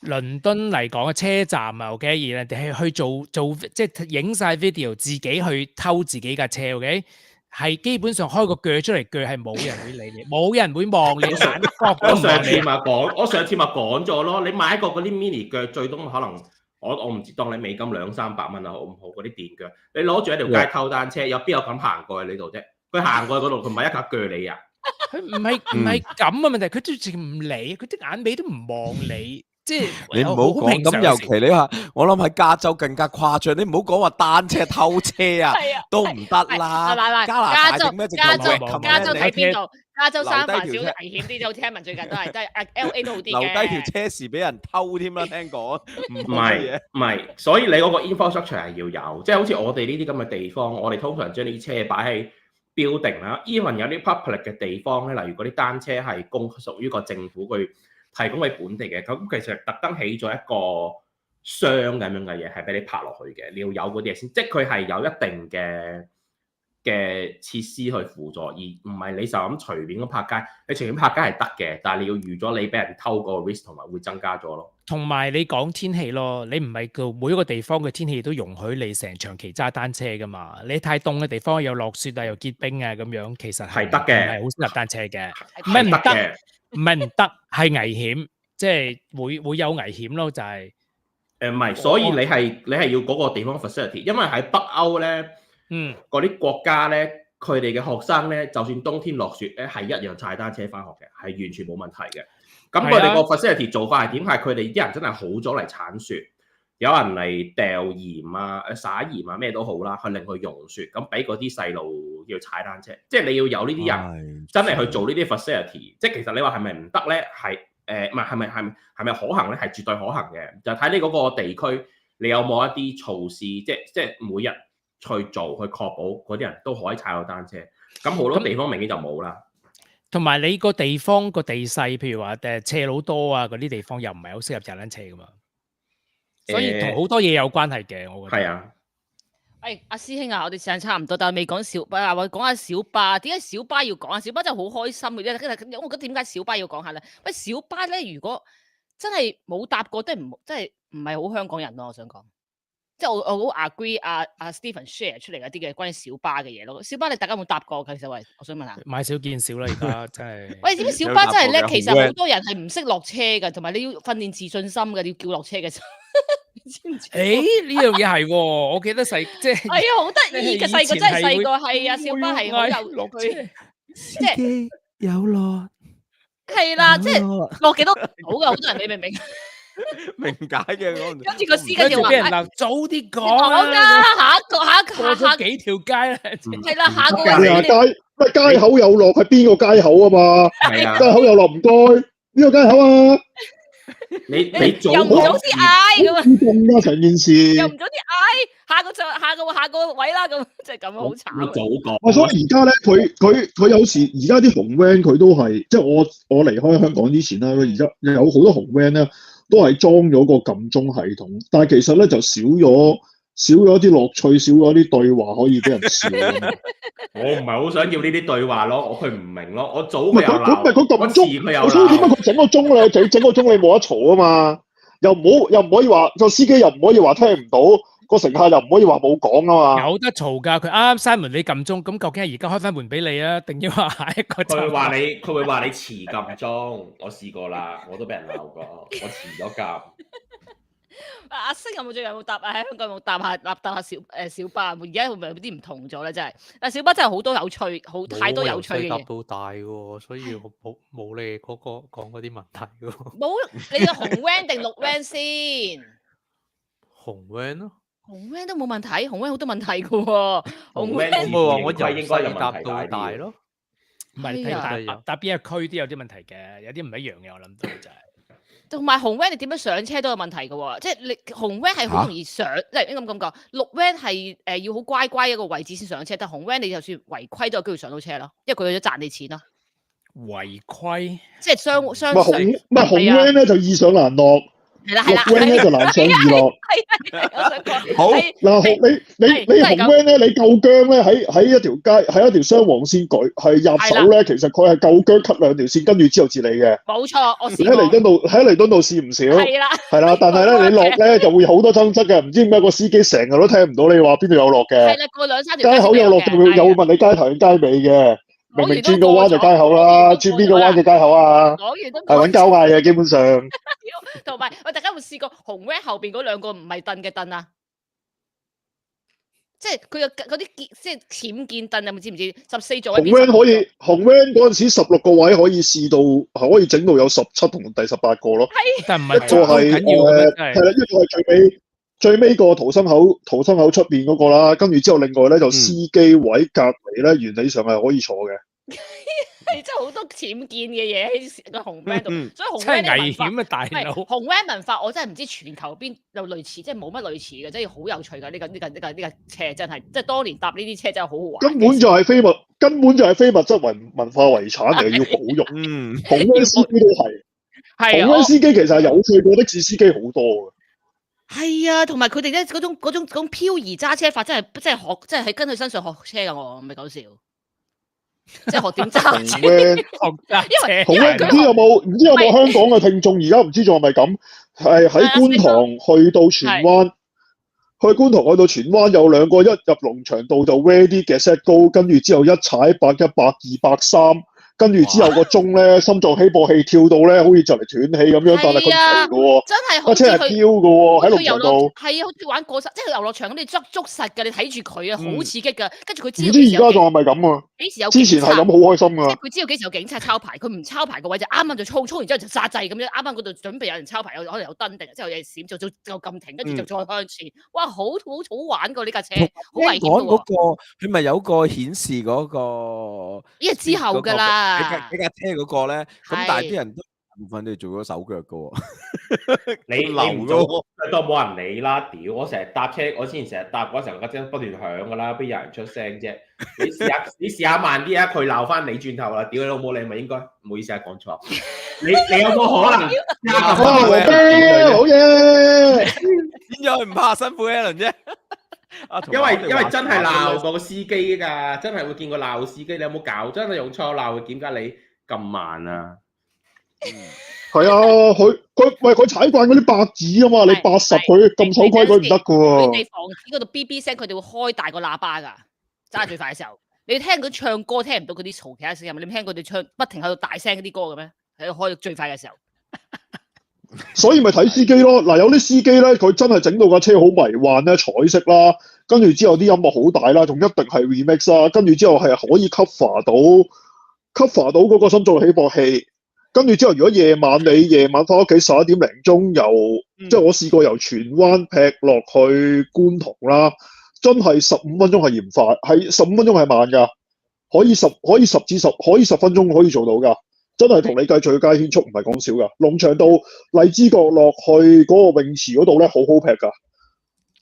倫敦嚟講嘅車站啊 ，OK， 而人哋係去做即係影晒 video， 自己去偷自己架車 ，OK。係基本上開個腳出嚟鋸係冇人會理你，冇人會望你眼角我上都唔望你。次咪講咗咯，你買一個嗰啲 mini 腳，最多可能我唔知當你美金200-300蚊啊，好唔好？嗰啲電腳，你攞住喺條街偷單車，邊有咁行過去你度啫？佢行過去嗰度，佢唔係一格鋸你啊！佢唔係咁嘅問題，佢直情唔理，佢啲眼尾都唔望你，即係你唔好講咁，尤其你話，我諗喺加州更加誇張。你唔好講話單車偷車啊，都唔得啦。加拿大定咩？加州喺邊度？加州三藩市危險啲，好似聽聞最近都係，LA 都好啲嘅。留低條車匙俾人偷添啦，聽講。唔係，所以你嗰個 infrastructure 係要有，即係好似我哋呢啲咁嘅地方，我哋通常將啲車擺喺building啦 ，even 有啲 public 嘅地方咧，例如嗰啲單車係屬於個政府佢提供俾本地嘅，咁其實特登起咗一個箱咁樣嘅嘢，係俾你泊落去嘅。你要有嗰啲嘢先，即係佢係有一定嘅設施去輔助，而唔係你就咁隨便咁泊街。你隨便泊街係得嘅，但係你要預咗你俾人偷個 risk 同埋會增加咗咯。同埋你講天氣咯，你唔係叫每一個地方嘅天氣都容許你成長期揸單車噶嘛？你太凍嘅地方又落雪啊，又結冰啊咁樣，其實係得嘅，係好適合單車嘅。唔係唔得，唔係唔得，係危險，即係會有危險咯，就係唔係，所以你係要嗰個地方 facility， 因為喺北歐咧，嗰啲國家咧，佢哋嘅學生咧，就算冬天落雪咧，係一樣踩單車翻學嘅，係完全冇問題嘅。咁佢哋個 facility 做法係點？係佢哋啲人真係好咗嚟鏟雪，有人嚟掉鹽啊、撒鹽啊咩都好啦，去令佢溶雪，咁俾嗰啲細路要踩單車。即係你要有呢啲人真係去做呢啲 facility。即係其實你話係咪唔得咧？係唔係係咪可行咧？係絕對可行嘅。就睇你嗰個地區，你有冇一啲措施，即係每日去做，去確保嗰啲人都可以踩到單車。咁好多地方明顯就冇啦。同埋你個地方個地勢，譬如話斜路多啊，嗰啲地方又唔係好適合踩單車噶嘛，所以同好多嘢有關係嘅，我覺得。係啊。阿師兄啊，我哋時間差唔多，但係未講小巴啊，我講下小巴。點解小巴要講啊？小巴真係好開心嘅啫。我覺得點解小巴要講下咧？喂，小巴咧，如果真係冇搭過，真係唔係好香港人咯。我想講。即係我好 agree 阿 Stephen share 出嚟一啲嘅關於小巴嘅嘢咯。小巴你大家有冇搭過？其實喂，我想問下。買少見少啦，而家真係。喂，點解小巴真係咧？其實好多人係唔識落車嘅，同埋你要訓練自信心嘅，你要叫落車嘅時候。你知唔知？呢樣嘢係喎，我記得即係。係啊，好得意嘅，細個真係細個係啊，小巴係好有落車，即係有落。係啦，即係落幾多好嘅，好多人你明唔明？明解嘅，跟住個司機就話：俾人鬧，早啲講啦，下一個過咗幾條街咧，係啦，下個街口有落係邊個街口啊嘛？係啊，街口有落唔該，邊個街口啊？你早又唔早啲嗌咁啊？咁啊，成件事又唔早啲嗌，下個位啦，咁即係咁好慘。早講。所以而家咧，佢有時而家啲紅 van 佢都係，即係我離開香港之前啦，佢而家有好多紅 van 咧。都係裝咗個撳鐘系統，但係其實咧就少咗啲樂趣，少咗啲對話可以俾人笑。我唔係好想要呢啲對話咯，佢唔明咯。我早佢又鬧，佢撳鐘，所以點解佢整個鐘咧？整個鐘你冇得嘈啊嘛！又唔可以話個司機又唔可以話聽唔到，個乘客又唔可以話冇講啊嘛。有得嘈㗎，佢啱啱閂門你撳鐘，咁究竟係而家開翻門俾你啊，定要話下一個？佢會話你遲撳鐘，我試過啦，我都俾人鬧過，我遲咗撳。阿星有冇最近有冇搭啊？喺香港有冇搭下小巴？而家會唔會有啲唔同咗咧？真係，但小巴真係好多有趣，太多有趣嘅嘢。搭到大喎，所以冇你嗰個講嗰啲問題喎。冇，你個紅 van 定綠 van 先？紅 van 咯，紅 van 都冇問題，紅 van 好多問題嘅喎。紅 van 我話我由細搭到大咯，唔係睇搭邊一區都有啲問題嘅，有啲唔一樣嘅，我諗到就係。同埋紅 van 你點樣上車都有問題嘅喎，即係你紅 van 係好容易上，即係應該咁講。綠 van 係要好乖一個位置先上車，但紅 van 你就算違規都有機會上到車咯，因為佢為咗賺你錢咯。違規即係相唔係紅 van 咧就易上難落，綠 van 咧就難上易落。好嗱，你紅 van 咧，你夠姜咧喺一條街喺一條雙黃線係入手咧，其實佢係夠姜 cut 兩條線，跟住之後至你嘅。冇錯，我試你喺彌敦道試唔少，係啦，但係咧你落咧就會好多爭執嘅，唔知點解個司機成日都聽唔到你話邊度有落嘅。係啦，過2-3條街口有落，又會問你街頭定街尾嘅。明明轉個彎就街口啦，轉邊個彎就街口啊？講完都係揾交嗌嘅，基本上。同埋大家有冇試過紅 van 後邊嗰兩個唔係凳嘅凳啊？即係佢有嗰啲即係僭建凳，有冇知唔知？14座位。紅 van 可以，紅 van 嗰陣時16個位可以試到，可以整到有17同第18個咯。但唔係一個係係啦，一個係最尾個逃生口出邊嗰個啦，跟住之後另外咧就司機位隔離咧，原理上係可以坐嘅。係真係好多僭建嘅嘢喺個紅 van 度，所以紅真 van 係危險啊！大佬，紅 van 文化我真係唔知全球邊有類似，即係冇乜類似嘅，真係好有趣㗎！呢個車真係，即係當年搭呢啲車真係好好玩。根本就係非物質文化遺產嚟，要保育。紅 van 司機都係，紅 van 司機其實係有趣過的士司機好多嘅。係啊，同埋佢哋咧嗰種漂移揸車法真係學，真係喺跟佢身上學車㗎，我唔係講笑。即係學點揸車，因為唔知有冇香港嘅聽眾，而家唔知仲係咪咁？係喺觀塘去到荃灣，去荃灣有兩個一入龍翔道就 ready 嘅 set 高，跟住之後一踩100、100、200、3，跟住之後個鐘咧心臟起搏器跳到咧，好似就嚟斷氣咁樣，但係佢唔係嘅喎，真係好似係飄嘅喎，喺龍翔道。係啊，好似玩過山，即係遊樂場咁，你捉實嘅，你睇住佢啊，好刺激㗎。跟住佢知唔知而家仲係咪咁啊？幾時有？之前係咁好開心㗎。即係佢知道幾時有警察抄牌，佢唔抄牌個位就啱啱就衝完之後就煞掣咁樣，啱啱嗰度準備有人抄牌，可能有燈定，之後有人閃就撳停，跟住就再向前。哇，好玩過呢架車，好危險㗎喎。佢咪有個顯示嗰個？呢個之後㗎啦。你架車嗰個咧，咁但係啲人都大部分都做咗手腳噶喎。你唔做都冇人理啦。屌，我成日搭車，我之前成日搭嗰時候架車不斷響噶啦，邊有人出聲啫？你試下慢啲啊！佢鬧翻你轉頭啦！屌你老母，你咪應該唔好意思啊，講錯。你有冇可能？好嘢！點解唔怕辛苦 Alan 啫？因為真係鬧過個司機㗎，真係會見過鬧司機。你有冇搞？真係用錯鬧佢，點解你咁慢啊？係啊，佢踩慣嗰啲白紙啊嘛，你80佢咁守規矩唔得㗎喎。佢哋防止嗰度 BB 聲，佢哋會開大個喇叭㗎，揸最快嘅時候。你聽佢唱歌聽唔到嗰啲嘈其他聲音，你聽佢哋唱不停喺度大聲嗰啲歌嘅咩？喺度開最快嘅時候。所以咪睇司機咯，嗱有啲司機咧，佢真係整到架車好迷幻咧，彩色啦，跟住之後啲音樂好大啦，仲一定係 remix 啦，跟住之後係可以 cover 到嗰個心臟起搏器，跟住之後如果夜晚翻屋企11點零鐘即係我試過由荃灣劈落去觀塘啦，真係15分鐘係嫌快，係15分鐘係慢㗎，可以10分鐘可以做到㗎。真係同你計最佳圈速唔係講笑㗎，龍翔道荔枝角落去嗰個泳池嗰度咧，好好劈㗎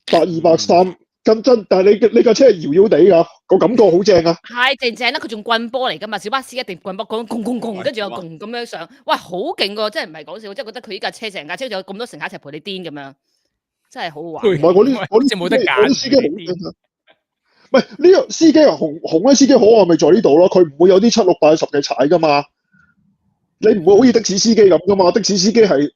，100、200、3咁真，但係你架車係搖搖地㗎，個感覺好正啊！係正啦，佢仲棍波嚟㗎嘛，小巴士一定棍波，拱，跟住又拱咁樣上，哇，好勁㗎，真係唔係講笑，真係覺得佢呢架車成架車仲有咁多乘客一齊陪你癲咁樣，真係好好玩。唔係嗰啲冇得揀，司機好癲啊！唔係呢個司機紅嗰司機可愛咪在呢度咯，佢唔會有啲7、6、8、10嘅踩㗎嘛。你唔會好似的士司機咁噶嘛？的士司機係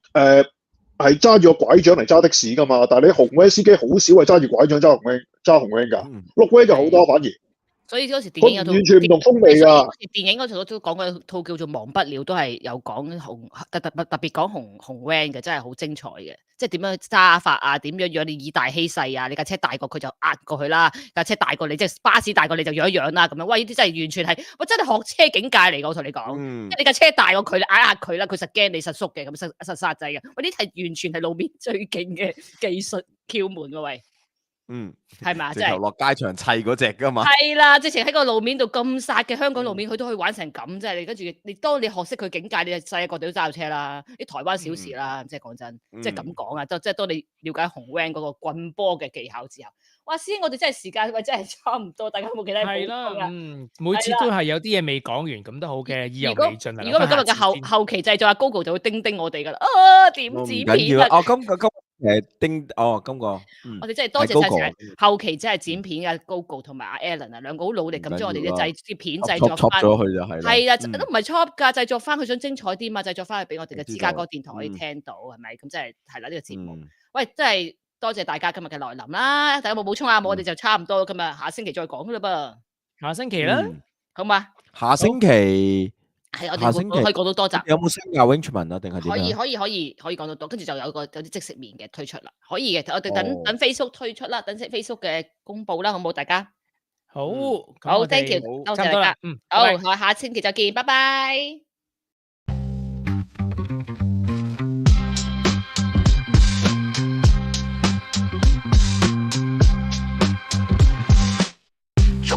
揸住個拐杖嚟揸的士噶嘛？但係你紅 van 司機好少係揸住拐杖揸紅 van 㗎，綠 van 就好多反而。所以嗰時電影有套完全唔同風味㗎。電影嗰套都講過套叫做《忘不了》，都係有講特別講紅 van 嘅，真係好精彩嘅。即係點樣揸法啊？點樣你以大欺細啊？你架車大過佢就壓過去啦，架車大過你即係巴士大過你就讓一讓啦咁樣。喂，呢啲真係完全係我真係學車境界嚟㗎，我同你講。即係你架車大過佢，你壓佢啦，佢實驚你實縮嘅，咁實剎掣嘅。喂，呢啲係完全係路面最勁嘅技術竅門喎喂。係嘛？即係直頭落街場砌嗰只噶嘛。係啦，直情喺個路面度咁殺嘅香港路面，佢都可以玩成咁，即係你跟住當你學識佢境界，你就世界各地都揸到車啦。啲台灣小事啦，即係講真，即係咁講啊，即係當你了解紅 van 嗰個棍波嘅技巧之後，哇！師兄，我哋真係時間喂真係差唔多，大家有冇其他補充啊？每次都係有啲嘢未講完，咁都好嘅，意猶未盡啊。如果今日嘅後期製作阿 Gogo 就會叮我哋噶啦，啊點剪片啊？哦，今個今個，我哋真係多謝晒後期真係剪片嘅 Gogo 同埋阿 Alan 啊，兩個好努力咁將我哋啲片製作翻，係啦，都唔係 chop 㗎，製作翻佢想精彩啲嘛，製作翻去俾我哋嘅芝加哥電台可以聽到，係咪？咁真係係啦，呢個節目，喂，真係多謝大家今日嘅來臨啦，大家有冇補充啊？冇，我哋就差唔多，今日下星期再講㗎啦噃，下星期啦，好嘛？下星期。係，我哋可以講到多集。有冇新嘅 arrangement 啊？定係點啊？可以講到多，跟住就有啲即食麵嘅推出啦。可以嘅，我哋等 Facebook 推出啦，等 Facebook 嘅公佈啦，好冇？大家好，thank you，多謝大家。好，下星期再見，拜拜。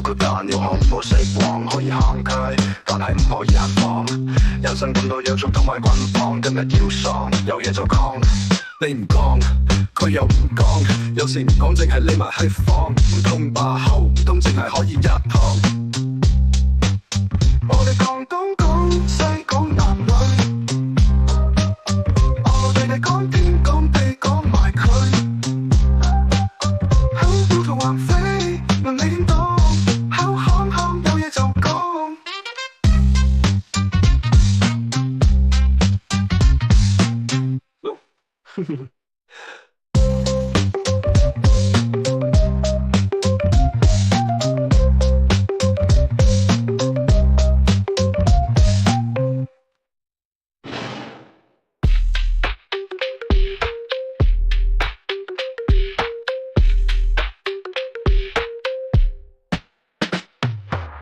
個蛋要漢堡食光，可以行街，但係唔可以行房。人生咁多約束同埋捆綁，今日要爽，有嘢就講。你唔講，佢又唔講，有時唔講淨係匿埋喺房，唔通把口，唔通淨係可以一行。我哋講東講西講男女，我對你講天講地講埋佢，香蕉同橫飛，問你點講？有嘢就講。